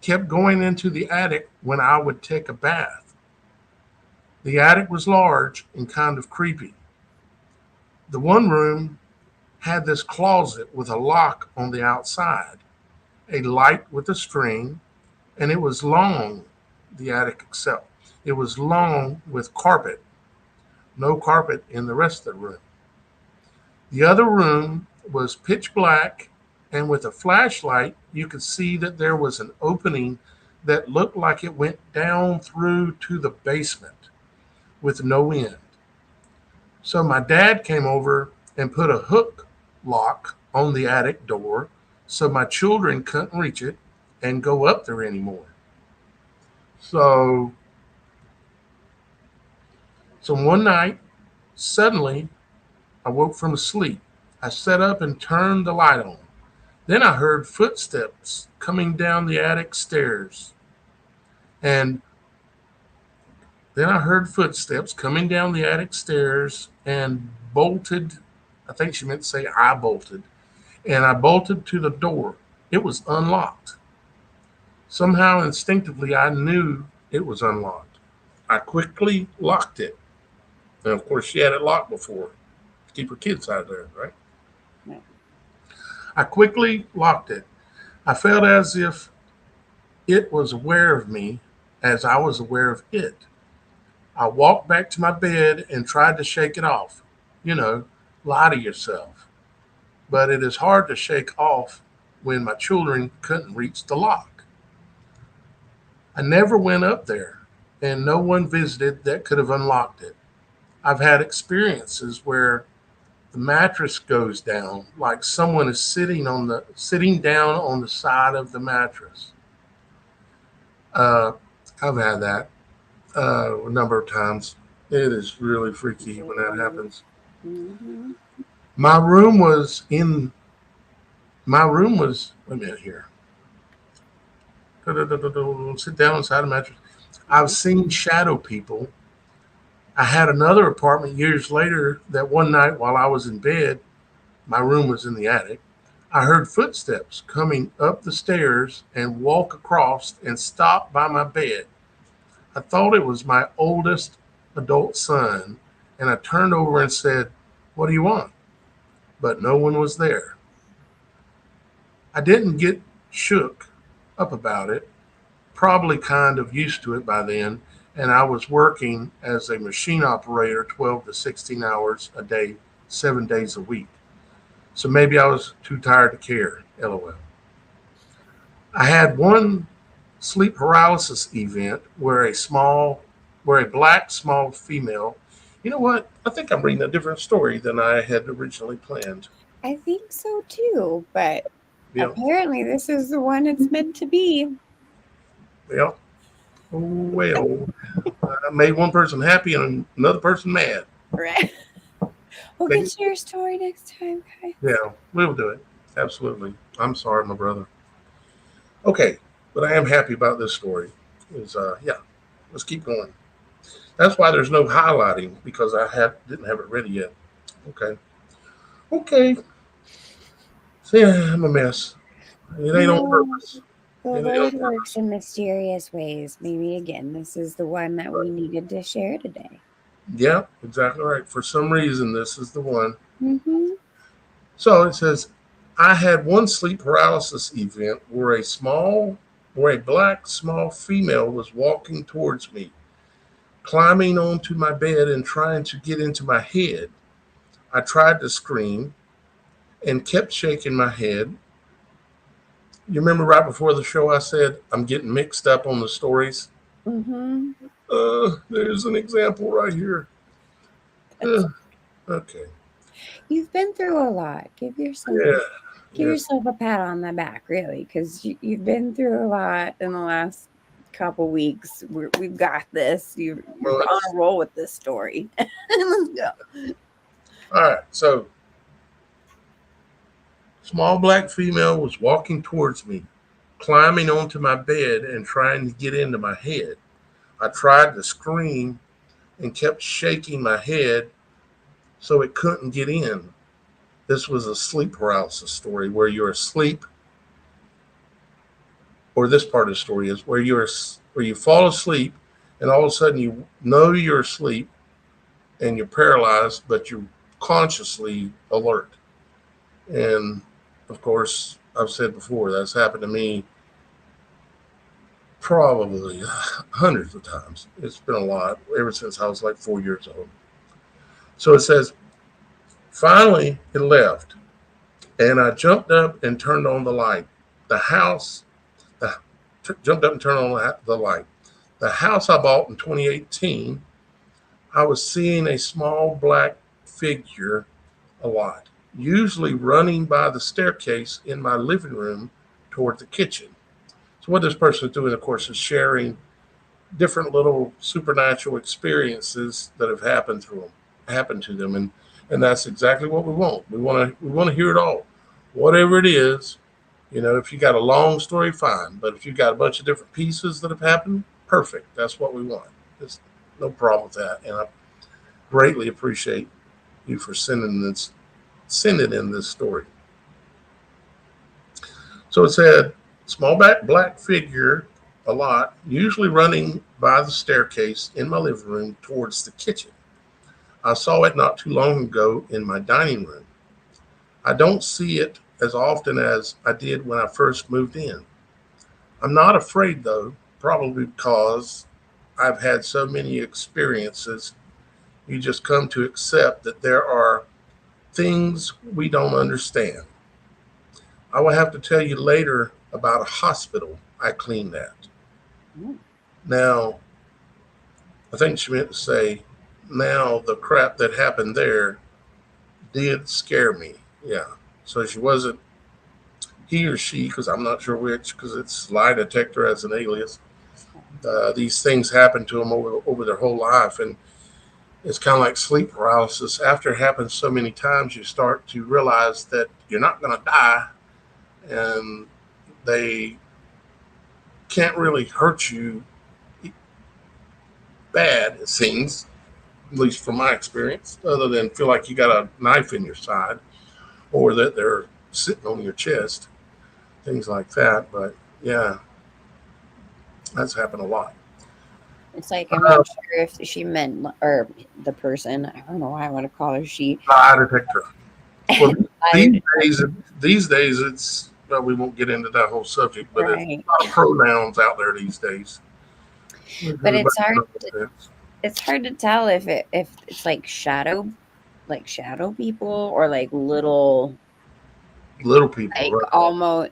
kept going into the attic when I would take a bath. The attic was large and kind of creepy. The one room had this closet with a lock on the outside, a light with a string, and it was long, the attic itself. It was long with carpet, no carpet in the rest of the room. The other room was pitch black, and with a flashlight, you could see that there was an opening that looked like it went down through to the basement with no end. So my dad came over and put a hook lock on the attic door so my children couldn't reach it and go up there anymore. So, so one night, suddenly, I woke from sleep. I sat up and turned the light on. Then I heard footsteps coming down the attic stairs. And then I heard footsteps coming down the attic stairs and bolted. I think she meant to say I bolted and I bolted to the door. It was unlocked. Somehow, instinctively, I knew it was unlocked. I quickly locked it. And of course, she had it locked before to keep her kids out of there, right? Yeah. I quickly locked it. I felt as if it was aware of me as I was aware of it. I walked back to my bed and tried to shake it off. You know, lie to yourself. But it is hard to shake off when my children couldn't reach the lock. I never went up there, and no one visited that could have unlocked it. I've had experiences where the mattress goes down, like someone is sitting down on the side of the mattress. Uh, I've had that a number of times. It is really freaky when that happens. Mm-hmm. My room was in. My room was. Wait a minute here. Sit down inside the mattress. I've seen shadow people. I had another apartment years later that one night while I was in bed, my room was in the attic. I heard footsteps coming up the stairs and walk across and stop by my bed. I thought it was my oldest adult son, and I turned over and said, "What do you want?" But no one was there. I didn't get shook up about it, probably kind of used to it by then, and I was working as a machine operator 12 to 16 hours a day, 7 days a week. So maybe I was too tired to care. LOL. I had one sleep paralysis event where a black small female. You know what? I think I'm reading a different story than I had originally planned. I think so too, but Yeah, apparently this is the one it's meant to be. yeah. Well, I made one person happy and another person mad. Right. We'll They, get to your story next time, guys. yeah, we'll do it. Absolutely. I'm sorry, my brother. Okay, but I am happy about this story. Is yeah. Let's keep going. That's why there's no highlighting because didn't have it ready yet. Okay. Okay. See, I'm a mess. It ain't on Well, purpose. the It ain't on Lord works purpose. in mysterious ways. Maybe again, this is the one that we needed to share today. Yeah, exactly right. For some reason, this is the one. Mm-hmm. So it says, I had one sleep paralysis event where a black small female was walking towards me, climbing onto my bed and trying to get into my head. I tried to scream and kept shaking my head. You remember right before the show, I said I'm getting mixed up on the stories. Mm-hmm. There's an example right here. That's Uh, okay. You've been through a lot. Yeah. Give Yes. yourself a pat on the back, really, because you've been through a lot in the last couple weeks. We've got this. You're Well, on a roll with this story. Let's go. all right. So, small black female was walking towards me, climbing onto my bed and trying to get into my head. I tried to scream and kept shaking my head so it couldn't get in. This was a sleep paralysis story where you're asleep, or this part of the story is where you fall asleep and all of a sudden you know you're asleep and you're paralyzed, but you're consciously alert. And of course, I've said before that's happened to me probably hundreds of times. It's been a lot ever since I was like 4 years old. So it says, finally it left, and I jumped up and turned on the light. The house, the, jumped up and turned on the light. The house I bought in 2018, I was seeing a small black figure a lot, usually running by the staircase in my living room toward the kitchen. So what this person is doing, of course, is sharing different little supernatural experiences that have happened to them, and that's exactly what we want. We want to hear it all, whatever it is. You know, if you got a long story, fine, but if you got a bunch of different pieces that have happened, perfect. That's what we want. There's no problem with that, and I greatly appreciate you for sending in this story. So it said, small black figure a lot, usually running by the staircase in my living room towards the kitchen. I saw it not too long ago in my dining room. I don't see it as often as I did when I first moved in. I'm not afraid though, probably because I've had so many experiences. You just come to accept that there are things we don't understand. I will have to tell you later about a hospital I cleaned at. Mm. Now, I think she meant to say, now the crap that happened there did scare me. Yeah. So she wasn't he or she, because I'm not sure which, because it's lie detector as an alias. These things happen to them over their whole life. And it's kind of like sleep paralysis. After it happens so many times, you start to realize that you're not going to die and they can't really hurt you bad, it seems, at least from my experience, other than feel like you got a knife in your side or that they're sitting on your chest, things like that. But yeah, that's happened a lot. It's like I'm not sure if she meant or the person. I don't know why I want to call her she. Lie detector. Well, Liar these days, detector. these days, it's well, we won't get into that whole subject, but it's Right. a lot of pronouns out there these days. But Everybody it's hard. knows what it is. It's hard to tell if it's like shadow people, or like little, Little people, like right? almost,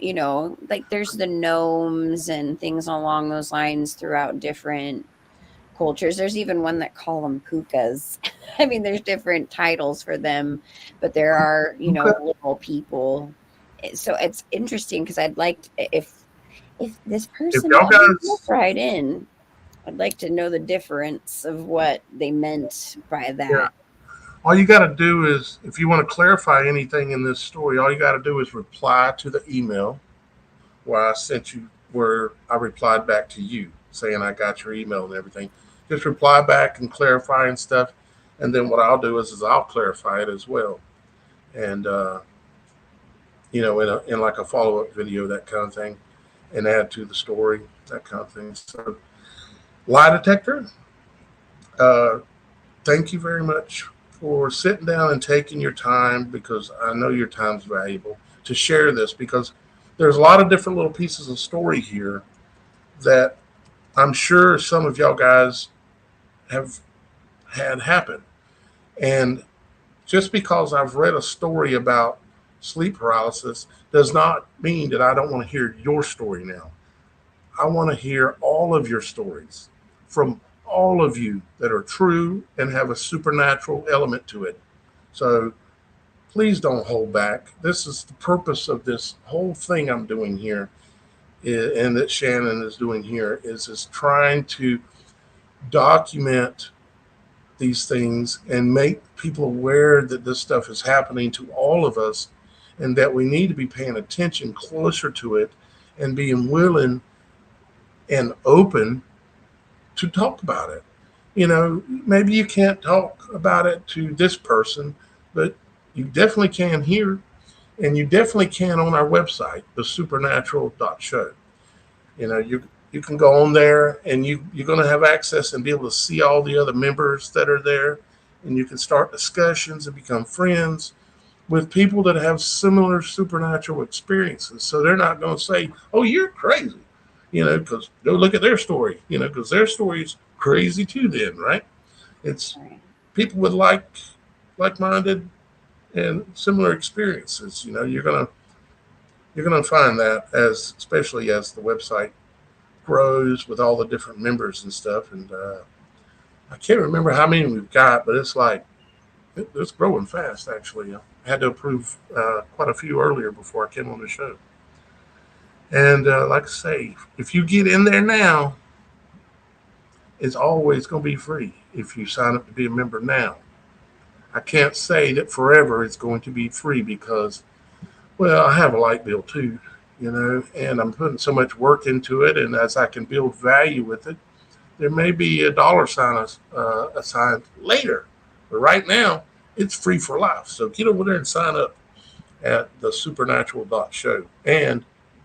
like there's the gnomes and things along those lines throughout different cultures. There's even one that call them pukas. I mean, there's different titles for them, but there are, Okay. little people. So it's interesting because I'd like if this If person y'all wanted to just guys, write in, I'd like to know the difference of what they meant by yeah, that. all you got to do is, if you want to clarify anything in this story, all you got to do is reply to the email where I sent you, where I replied back to you saying I got your email and everything. Just reply back and clarify and stuff. And then what I'll do is I'll clarify it as well. And, in like a follow up video, that kind of thing, and add to the story, that kind of thing. So, lie detector, uh, thank you very much for sitting down and taking your time, because I know your time's valuable to share this, because there's a lot of different little pieces of story here that I'm sure some of y'all guys have had happen. And just because I've read a story about sleep paralysis does not mean that I don't want to hear your story now. I want to hear all of your stories from all of you that are true and have a supernatural element to it. So please don't hold back. This is the purpose of this whole thing I'm doing here, and that Shannon is doing here, is trying to document these things and make people aware that this stuff is happening to all of us, and that we need to be paying attention closer to it and being willing and open to talk about it. Maybe you can't talk about it to this person, but you definitely can here, and you definitely can on our website, the supernatural.show. You can go on there, and you're going to have access and be able to see all the other members that are there, and you can start discussions and become friends with people that have similar supernatural experiences. So they're not going to say, "Oh, you're crazy," because go look at their story, because their story is crazy too. Then, right? It's Right. people with like-minded and similar experiences. You're gonna find that, as especially as the website grows with all the different members and stuff. And I can't remember how many we've got, but it's like it's growing fast. Actually, I had to approve quite a few earlier before I came on the show. And like I say, if you get in there now, it's always going to be free if you sign up to be a member now. I can't say that forever it's going to be free, because, well, I have a light bill too, and I'm putting so much work into it. And as I can build value with it, there may be a dollar sign assigned later. But right now, it's free for life. So get over there and sign up at the supernatural.show. And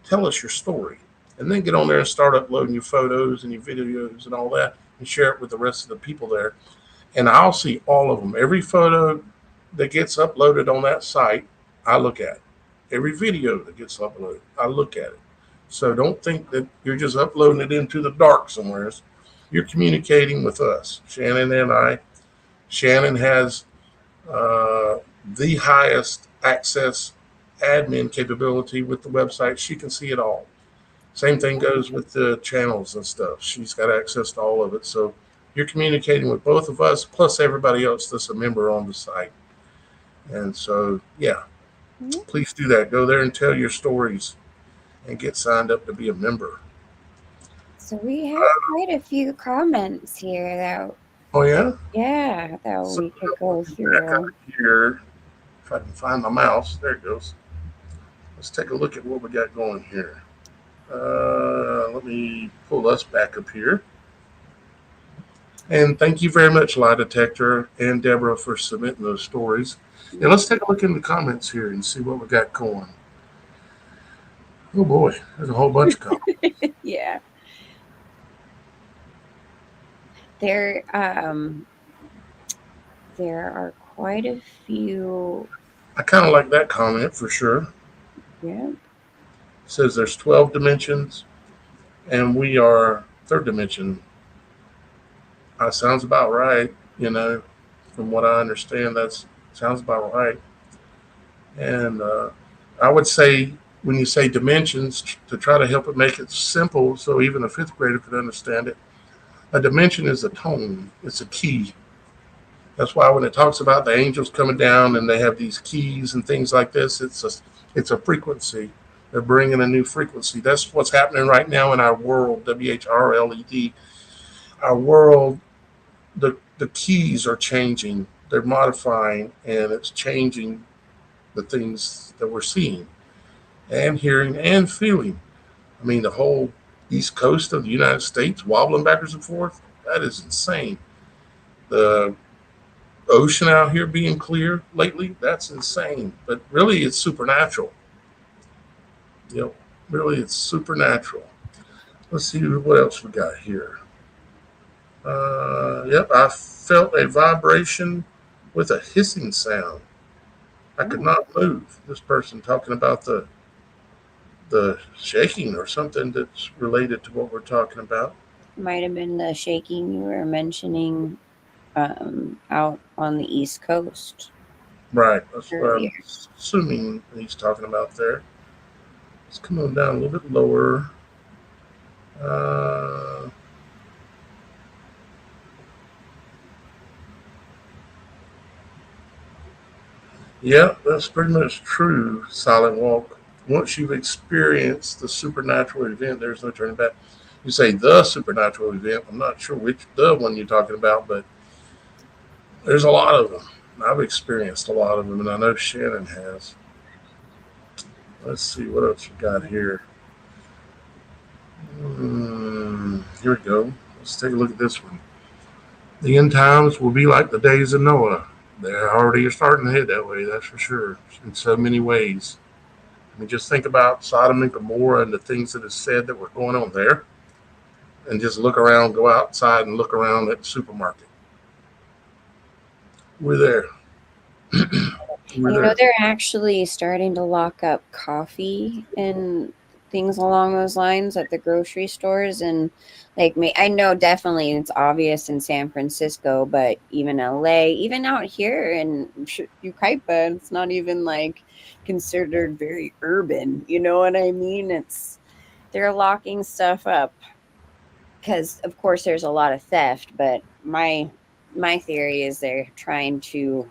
Tell us your story. And then get on there and start uploading your photos and your videos and all that and share it with the rest of the people there. And I'll see all of them. Every photo that gets uploaded on that site, I look at. Every video that gets uploaded, I look at it. So don't think that you're just uploading it into the dark somewhere. You're communicating with us, Shannon and I. Shannon has uh, the highest access admin capability with the website. She can see it all. Same thing goes with the channels and stuff. She's got access to all of it. So you're communicating with both of us, plus everybody else that's a member on the site. And so, yeah, please do that. Go there and tell your stories and get signed up to be a member. So we have quite a few comments here that, Oh, yeah? that So we could go back up through. here, if I can find my mouse, there it goes. Let's take a look at what we got going here. Let me pull us back up here. And thank you very much, Lie Detector and Deborah, for submitting those stories. And let's take a look in the comments here and see what we got going. Oh boy, there's a whole bunch of comments. Yeah. There are quite a few. I kind of like that comment for sure. Yeah. It says there's 12 dimensions and we are third dimension. Sounds about right, from what I understand, that sounds about right. And I would say when you say dimensions, to try to help it make it simple so even a fifth grader could understand it, a dimension is a tone, it's a key. That's why when it talks about the angels coming down and they have these keys and things like this, it's a frequency. They're bringing a new frequency. That's what's happening right now in our world. WHRLED. Our world, the keys are changing. They're modifying, and it's changing the things that we're seeing and hearing and feeling. I mean, the whole east coast of the United States wobbling backwards and forth. That is insane. The ocean out here being clear lately, that's insane. But really, it's supernatural. Yep, really, it's supernatural. Let's see what else we got here. Yep, I felt a vibration with a hissing sound. I could not move. This person talking about the shaking or something that's related to what we're talking about. Might have been the shaking you were mentioning out on the East Coast Right, that's what I'm earlier. assuming he's talking about there. Let's come on down a little bit lower. Uh, yeah, that's pretty much true, Silent Walk. Once you've experienced the supernatural event, there's no turning back. You say the supernatural event. I'm not sure which the one you're talking about, but there's a lot of them. I've experienced a lot of them, and I know Shannon has. Let's see what else we got here. Here we go. Let's take a look at this one. The end times will be like the days of Noah. They're already starting to head that way, that's for sure, in so many ways. I mean, just think about Sodom and Gomorrah and the things that is said that were going on there, and just look around, go outside and look around at the supermarket. We're there. We're there. They're actually starting to lock up coffee and things along those lines at the grocery stores. And I know definitely it's obvious in San Francisco, but even LA, even out here in Yucaipa, it's not even considered very urban. You know what I mean? They're locking stuff up because, of course, there's a lot of theft. But my theory is they're trying to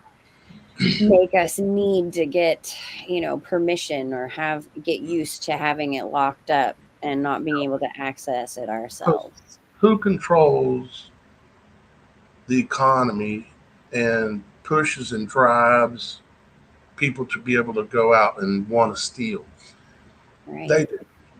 make us need to get permission or get used to having it locked up and not being able to access it ourselves. Who controls the economy and pushes and drives people to be able to go out and want to steal? Right. They do.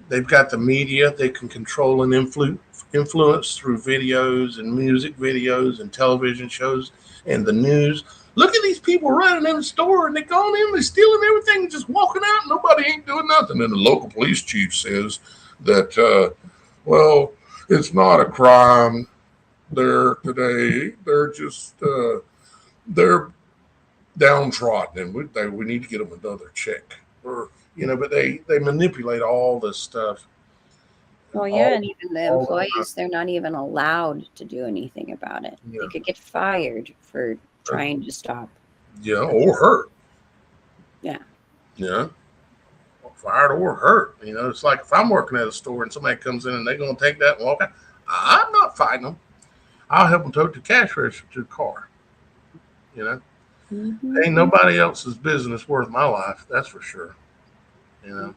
They've got the media. They can control and influence through videos and music videos and television shows and the news. Look at these people running in the store and they going in, they stealing everything, and just walking out. And nobody ain't doing nothing. And the local police chief says that, well, it's not a crime there today. They're just they're downtrodden, and we need to get them another check. Or but they manipulate all this stuff. Well, yeah, All and even the all the time. employees, they're not even allowed to do anything about it. They Yeah, could get fired for trying to stop. yeah, or hurt. Yeah. Yeah, fired or hurt. It's like if I'm working at a store and somebody comes in and they're gonna take that and walk out, I'm not fighting them. I'll help them tote the cash register to the car. You know, ain't Mm-hmm. nobody else's business worth my life. That's for sure. You know.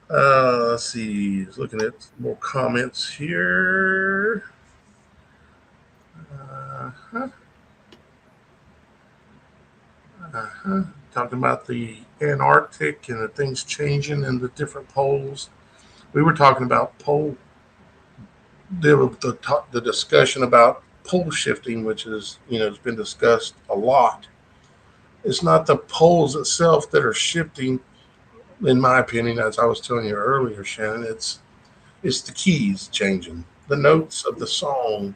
Let's see. Looking at more comments here. Uh-huh. Uh-huh. Talking about the Antarctic and the things changing and the different poles. We were talking about the discussion about pole shifting, which is has been discussed a lot. It's not the poles itself that are shifting, in my opinion, as I was telling you earlier, Shannon. It's the keys changing. The notes of the song,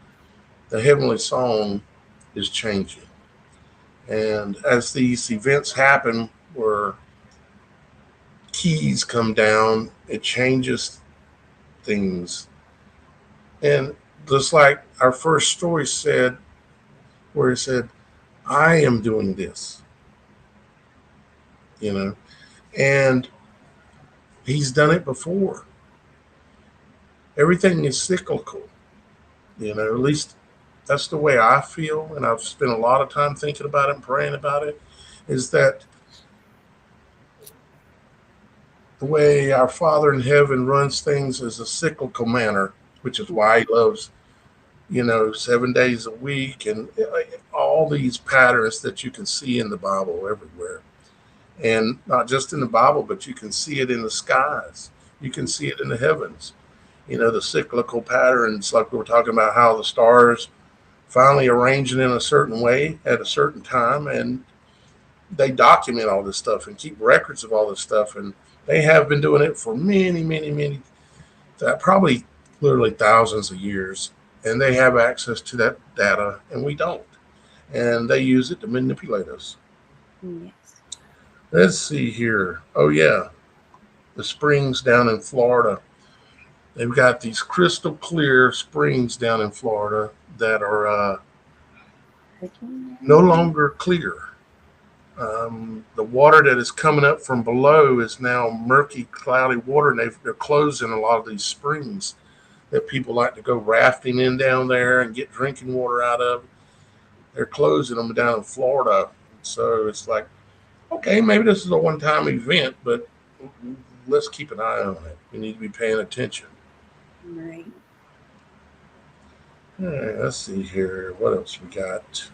the heavenly song, is changing. And as these events happen, where keys come down, it changes things. And just like our first story said, where it said, I am doing this, you know, and he's done it before. Everything is cyclical, at least that's the way I feel. And I've spent a lot of time thinking about it and praying about it, is that the way our Father in heaven runs things is a cyclical manner, which is why he loves 7 days a week and all these patterns that you can see in the Bible everywhere. And not just in the Bible, but you can see it in the skies. You can see it in the heavens. The cyclical patterns, like we were talking about how the stars finally arranging in a certain way at a certain time. And they document all this stuff and keep records of all this stuff. And they have been doing it for many, many, many, probably literally thousands of years. And they have access to that data, and we don't. And they use it to manipulate us. Yes. Let's see here. Oh, yeah. The springs down in Florida. They've got these crystal clear springs down in Florida that are no longer clear. The water that is coming up from below is now murky, cloudy water, and they're closing a lot of these springs that people like to go rafting in down there and get drinking water out of. They're closing them down in Florida. So it's like, okay, maybe this is a one time event, but let's keep an eye on it. We need to be paying attention. Right. All right, let's see here. What else we got?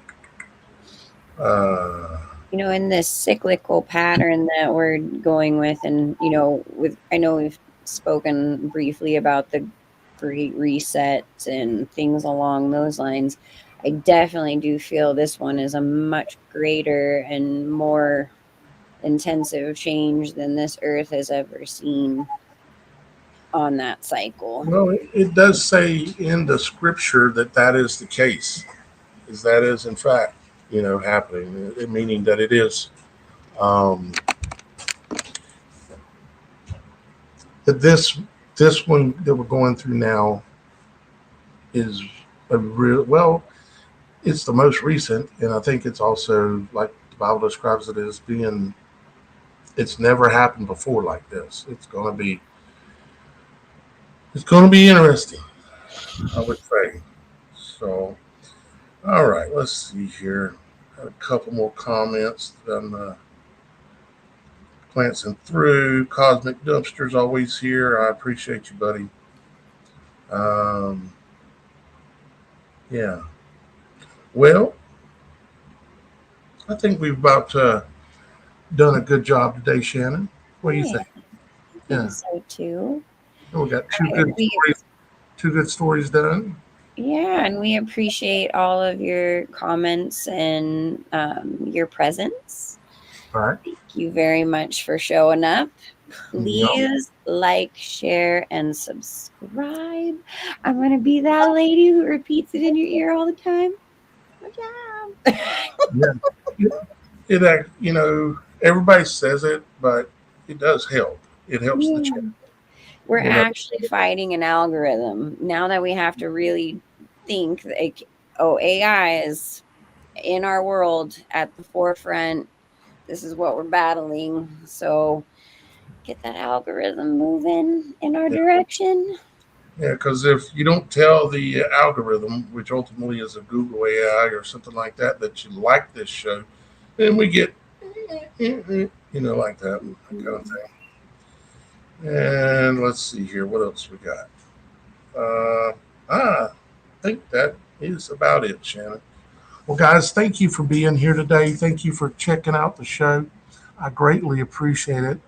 Uh, In this cyclical pattern that we're going with, and I know we've spoken briefly about the Great Reset and things along those lines. I definitely do feel this one is a much greater and more intensive change than this earth has ever seen on that cycle. well, it does say in the scripture that that is the case. Is that is in fact, happening, meaning that it is um, that this one that we're going through now is a real well. It's the most recent, and I think it's also like the Bible describes it as being. It's never happened before like this. It's gonna be interesting, I would say. So, all right, let's see here. Got a couple more comments. I'm glancing through. Cosmic Dumpster's always here. I appreciate you, buddy. Um, yeah. Well, I think we've about done a good job today, Shannon. What do you Yeah, think? I think Yeah. so too. We got We two good stories done. Yeah, and we appreciate all of your comments and your presence. All right. Thank you very much for showing up. Yep. Please like, share, and subscribe. I'm going to be that lady who repeats it in your ear all the time. Good job. Yeah. Everybody says it, but it does help. It helps the Yeah. channel. We're You know, actually fighting an algorithm now that we have to really think like, oh, AI is in our world at the forefront. This is what we're battling. So get that algorithm moving in our yeah, direction. yeah. Because if you don't tell the algorithm, which ultimately is a Google AI or something like that, that you like this show, then we get, like that kind of thing. And let's see here, what else we got? I think that is about it, Shannon. Well, guys, thank you for being here today. Thank you for checking out the show. I greatly appreciate it.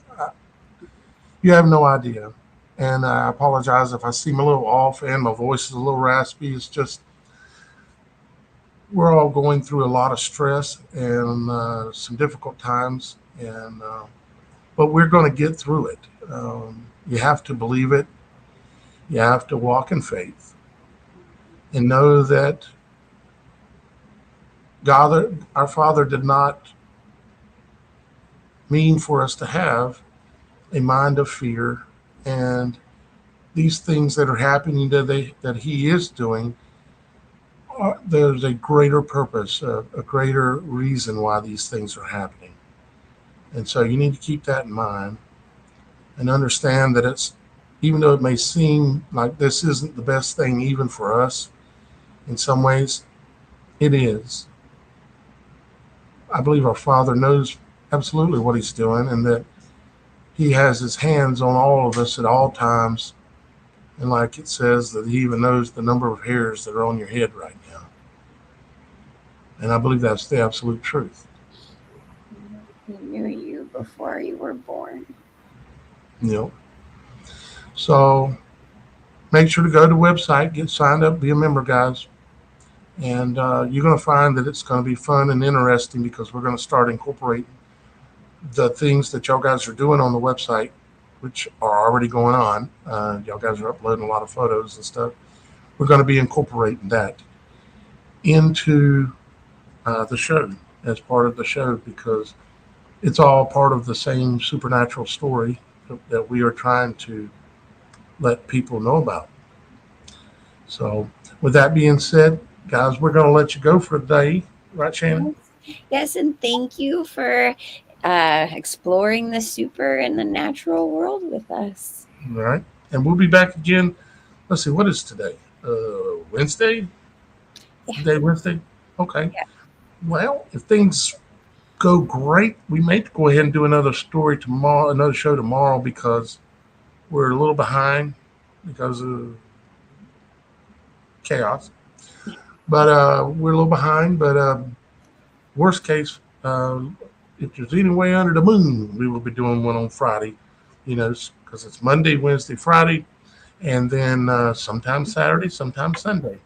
You have no idea. And I apologize if I seem a little off and my voice is a little raspy. It's just we're all going through a lot of stress and some difficult times, and but we're going to get through it. You have to believe it. You have to walk in faith and know that God, our Father, did not mean for us to have a mind of fear, and these things that are happening that He is doing, there's a greater purpose, a greater reason why these things are happening. And so you need to keep that in mind and understand that even though it may seem like this isn't the best thing, even for us, in some ways, it is. I believe our Father knows absolutely what He's doing and that He has His hands on all of us at all times. And like it says, that He even knows the number of hairs that are on your head right now. And I believe that's the absolute truth. He knew you before you were born. You know, so make sure to go to the website, get signed up, be a member, guys. And you're going to find that it's going to be fun and interesting because we're going to start incorporating the things that y'all guys are doing on the website, which are already going on. Y'all guys are uploading a lot of photos and stuff. We're going to be incorporating that into the show as part of the show because it's all part of the same supernatural story that we are trying to let people know about. So, with that being said, guys, we're going to let you go for the day, right, Shannon? Yes. Yes, and thank you for exploring the super and the natural world with us. All right. And we'll be back again. Let's see, what is today? Wednesday? Yeah. Today, Wednesday? Okay. Yeah. Well, if things go great, we may go ahead and do another story tomorrow, another show tomorrow because we're a little behind because of chaos. But we're a little behind. But worst case, if there's any way under the moon, we will be doing one on Friday, because it's Monday, Wednesday, Friday, and then sometimes Saturday, sometimes Sunday.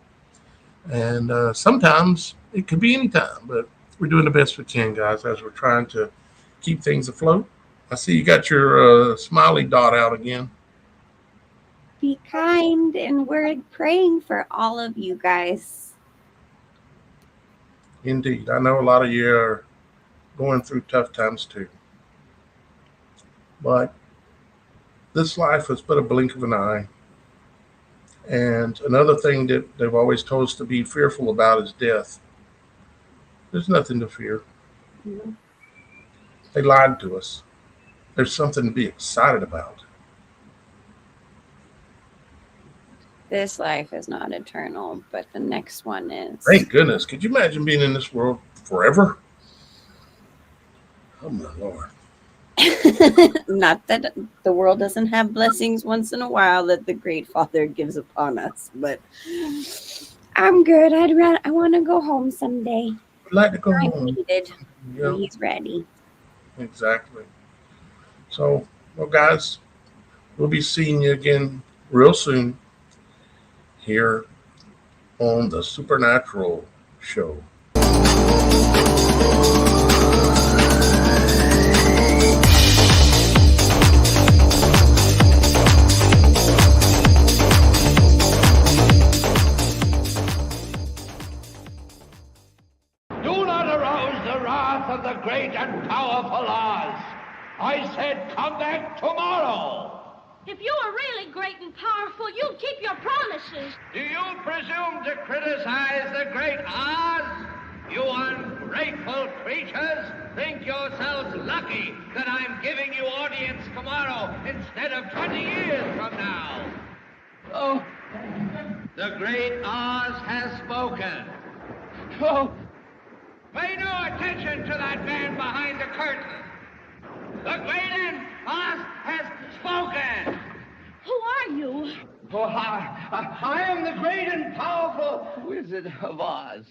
And sometimes it could be any time, but we're doing the best we can, guys, as we're trying to keep things afloat. I see you got your smiley dot out again. Be kind, and we're praying for all of you guys. Indeed. I know a lot of you are going through tough times too. But this life is but a blink of an eye. And another thing that they've always told us to be fearful about is death. There's nothing to fear. Mhm. They lied to us. There's something to be excited about. This life is not eternal, but the next one is. Thank goodness. Could you imagine being in this world forever? Oh my Lord. Not that the world doesn't have blessings once in a while that the Great Father gives upon us, but I'm good. I want to go home someday. I'd like to go I'm home. needed, and Yeah, he's ready. exactly. So, well, guys, we'll be seeing you again real soon here on the Supernatural Show. Do not arouse the wrath of the great and powerful Oz. I said come back tomorrow. If you were really great and powerful, you'd keep your promises. Do you presume to criticize the great Oz? You ungrateful creatures think yourselves lucky that I'm giving you audience tomorrow instead of 20 years from now. Oh, the great Oz has spoken. Oh, pay no attention to that man behind the curtain. The great Oz has spoken. Who are you? Oh, I am the great and powerful Wizard of Oz.